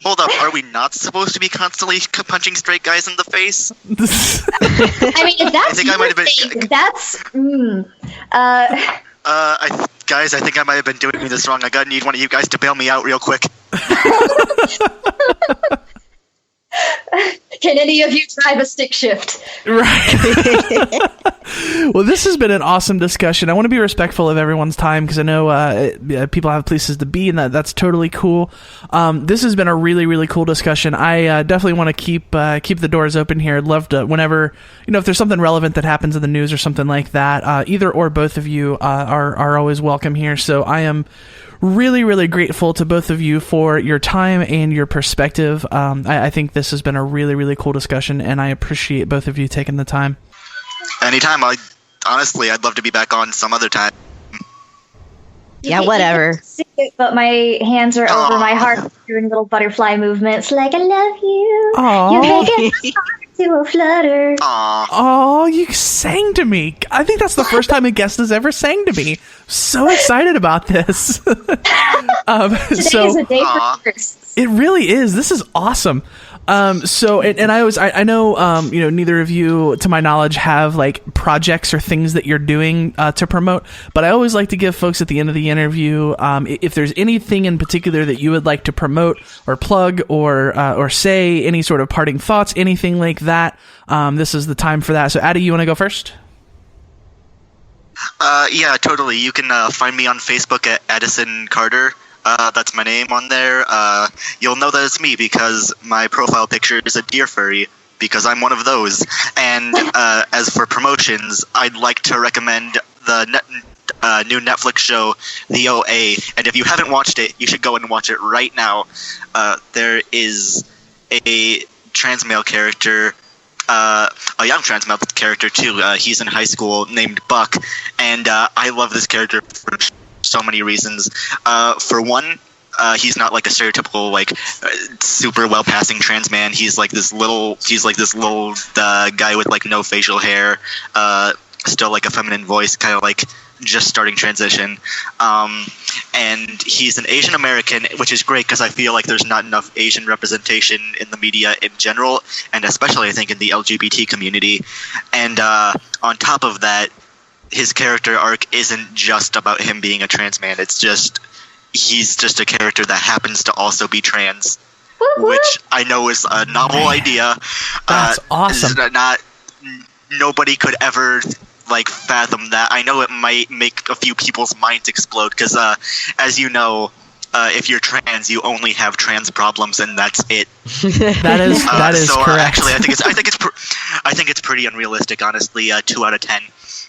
Speaker 5: hold up. Are we not supposed to be constantly punching straight guys in the face?
Speaker 4: I mean, if that's
Speaker 5: I might have been.
Speaker 4: That's.
Speaker 5: Guys, I think I might have been doing this wrong. I gotta need one of you guys to bail me out real quick.
Speaker 4: Can any of you drive a stick shift?
Speaker 1: Right. Well, this has been an awesome discussion. I want to be respectful of everyone's time because I know people have places to be, and that's totally cool. This has been a really, really cool discussion. I definitely want to keep the doors open here. I'd love to, whenever, you know, if there's something relevant that happens in the news or something like that, either or both of you are always welcome here. So I am really, really grateful to both of you for your time and your perspective. I think this has been a really, really cool discussion, and I appreciate both of you taking the time.
Speaker 5: Anytime. Honestly, I'd love to be back on some other time.
Speaker 3: Yeah, whatever.
Speaker 4: But my hands are over my heart doing little butterfly movements like, I love you.
Speaker 1: Aww.
Speaker 4: You make it to a flutter.
Speaker 5: Aww.
Speaker 1: Oh, you sang to me. I think that's the first time a guest has ever sang to me. So excited about this.
Speaker 4: Today is a day for firsts.
Speaker 1: It really is. This is awesome. I know, you know, neither of you, to my knowledge, have like projects or things that you're doing to promote. But I always like to give folks at the end of the interview, if there's anything in particular that you would like to promote or plug or say, any sort of parting thoughts, anything like that. This is the time for that. So, Addie, you want to go first?
Speaker 5: Yeah, totally. You can find me on Facebook at Addison Carter. That's my name on there. You'll know that it's me because my profile picture is a deer furry, because I'm one of those. And as for promotions, I'd like to recommend the new Netflix show, The OA. And if you haven't watched it, you should go and watch it right now. There is a trans male character, a young trans male character too. He's in high school, named Buck, and I love this character for so many reasons. For one, he's not like a stereotypical like super well passing trans man. He's like this little guy with like no facial hair, still like a feminine voice, kind of like just starting transition. And he's an Asian American, which is great because I feel like there's not enough Asian representation in the media in general, and especially I think in the LGBT community. And on top of that, his character arc isn't just about him being a trans man. It's just he's just a character that happens to also be trans, which I know is a novel idea.
Speaker 1: That's awesome.
Speaker 5: Nobody could ever like fathom that. I know it might make a few people's minds explode because, as you know, if you're trans, you only have trans problems, and that's it.
Speaker 1: That is
Speaker 5: so,
Speaker 1: correct.
Speaker 5: Actually, I think it's pretty unrealistic. Honestly, 2 out of 10.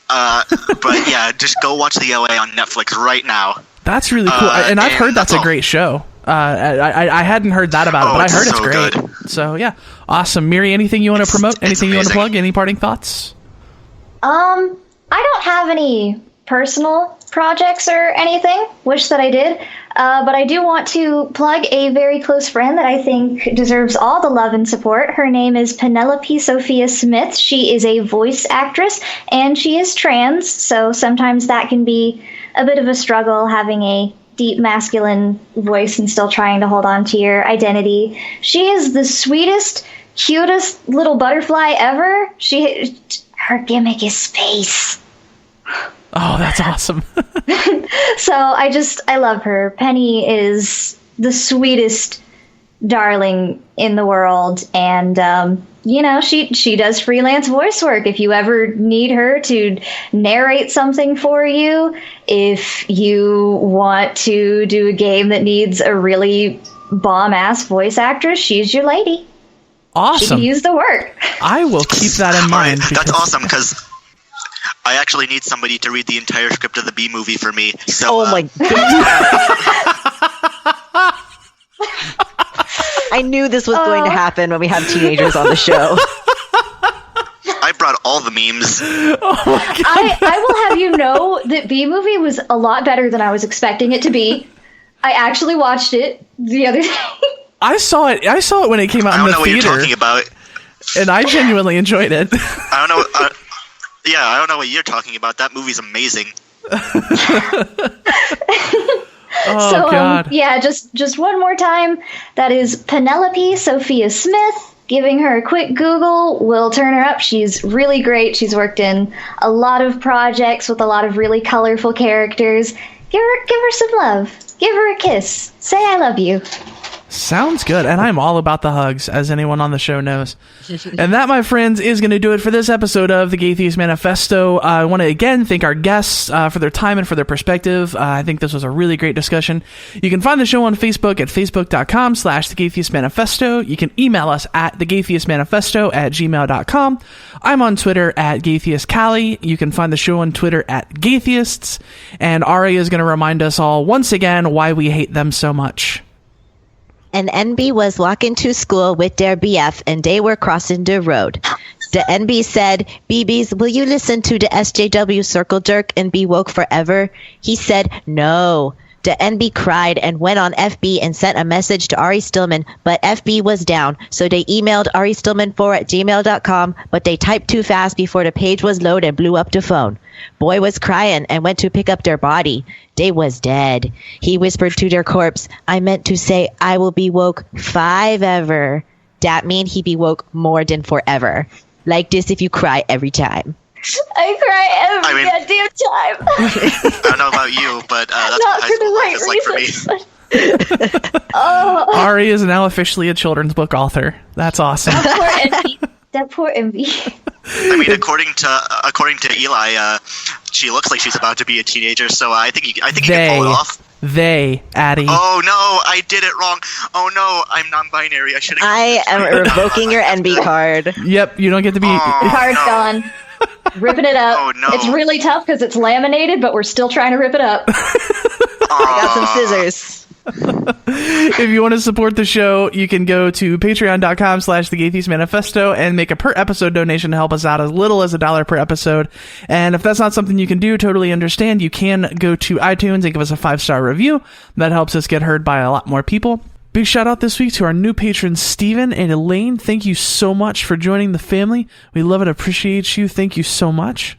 Speaker 5: But yeah, just go watch The OA on Netflix right now.
Speaker 1: That's really cool, and I've heard that's a great show. I hadn't heard that about it, but I heard it's great. Good. So yeah, awesome. Miri, anything you want to promote? Anything you want to plug? Any parting thoughts?
Speaker 4: I don't have any personal projects or anything. Wish that I did. But I do want to plug a very close friend that I think deserves all the love and support. Her name is Penelope Sophia Smith. She is a voice actress, and she is trans, so sometimes that can be a bit of a struggle, having a deep masculine voice and still trying to hold on to your identity. She is the sweetest, cutest little butterfly ever. Her gimmick is space.
Speaker 1: Oh, that's awesome.
Speaker 4: So I love her. Penny is the sweetest darling in the world. And, she does freelance voice work. If you ever need her to narrate something for you, if you want to do a game that needs a really bomb-ass voice actress, she's your lady.
Speaker 1: Awesome.
Speaker 4: She can use the work.
Speaker 1: I will keep that in mind.
Speaker 5: Right, that's awesome, because I actually need somebody to read the entire script of the B movie for me. So,
Speaker 3: oh my god! I knew this was going to happen when we have teenagers on the show.
Speaker 5: I brought all the memes.
Speaker 1: Oh my god!
Speaker 4: I will have you know that B movie was a lot better than I was expecting it to be. I actually watched it the other day.
Speaker 1: I saw it when it came out in the theater. I don't know what you're talking about. And I genuinely enjoyed it.
Speaker 5: I don't know. I don't know what you're talking about. That movie's amazing.
Speaker 1: Oh, God.
Speaker 4: Just one more time. That is Penelope Sophia Smith. Giving her a quick Google will turn her up. She's really great. She's worked in a lot of projects with a lot of really colorful characters. Give her some love. Give her a kiss. Say I love you.
Speaker 1: Sounds good, and I'm all about the hugs, as anyone on the show knows. And that, my friends, is going to do it for this episode of the Gay Theist Manifesto. I want to again thank our guests for their time and for their perspective. I think this was a really great discussion. You can find the show on Facebook at facebook.com/The Gay Theist Manifesto. You can email us at thegaytheistmanifesto@gmail.com. I'm on Twitter at GaytheistCallie. You can find the show on Twitter at Gaytheists. And Ari is going to remind us all once again why we hate them so much.
Speaker 3: An NB was walking to school with their BF and they were crossing the road. The NB said, "BBs, will you listen to the SJW circle jerk and be woke forever?" He said, "No." The NB cried and went on FB and sent a message to Ari Stillman, but FB was down. So they emailed aristillman4@gmail.com, but they typed too fast before the page was loaded and blew up the phone. Boy was crying and went to pick up their body. They was dead. He whispered to their corpse, "I meant to say I will be woke 5 ever." That mean he be woke more than forever. Like this if you cry every time.
Speaker 4: I cry every goddamn time.
Speaker 5: I don't know about you, but that's
Speaker 4: Not
Speaker 5: what high
Speaker 4: for
Speaker 5: school
Speaker 4: the
Speaker 5: life
Speaker 4: right
Speaker 5: is like for me.
Speaker 1: Ari is now officially a children's book author. That's awesome.
Speaker 4: That poor envy.
Speaker 5: I mean, according to Eli, she looks like she's about to be a teenager, so I think you can pull it off.
Speaker 1: They, Addie.
Speaker 5: Oh no, I did it wrong. Oh no, I'm non-binary.
Speaker 3: I am revoking your NB card.
Speaker 1: Yep, you don't get to be.
Speaker 4: Card's gone. Ripping it up.
Speaker 5: Oh no.
Speaker 4: It's really tough because it's laminated, but we're still trying to rip it up.
Speaker 3: I got some scissors.
Speaker 1: If you want to support the show, you can go to patreon.com/theGayTheistManifesto and make a per episode donation to help us out as little as $1 per episode. And if that's not something you can do, totally understand. You can go to iTunes and give us a 5-star review. That helps us get heard by a lot more people. Big shout out this week to our new patrons, Steven and Elaine. Thank you so much for joining the family. We love and appreciate you. Thank you so much.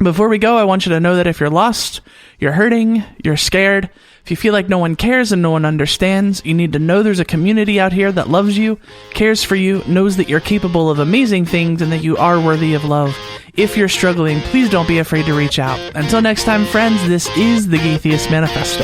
Speaker 1: Before we go, I want you to know that if you're lost, you're hurting, you're scared, if you feel like no one cares and no one understands, you need to know there's a community out here that loves you, cares for you, knows that you're capable of amazing things, and that you are worthy of love. If you're struggling, please don't be afraid to reach out. Until next time, friends, this is the Gay Theist Manifesto.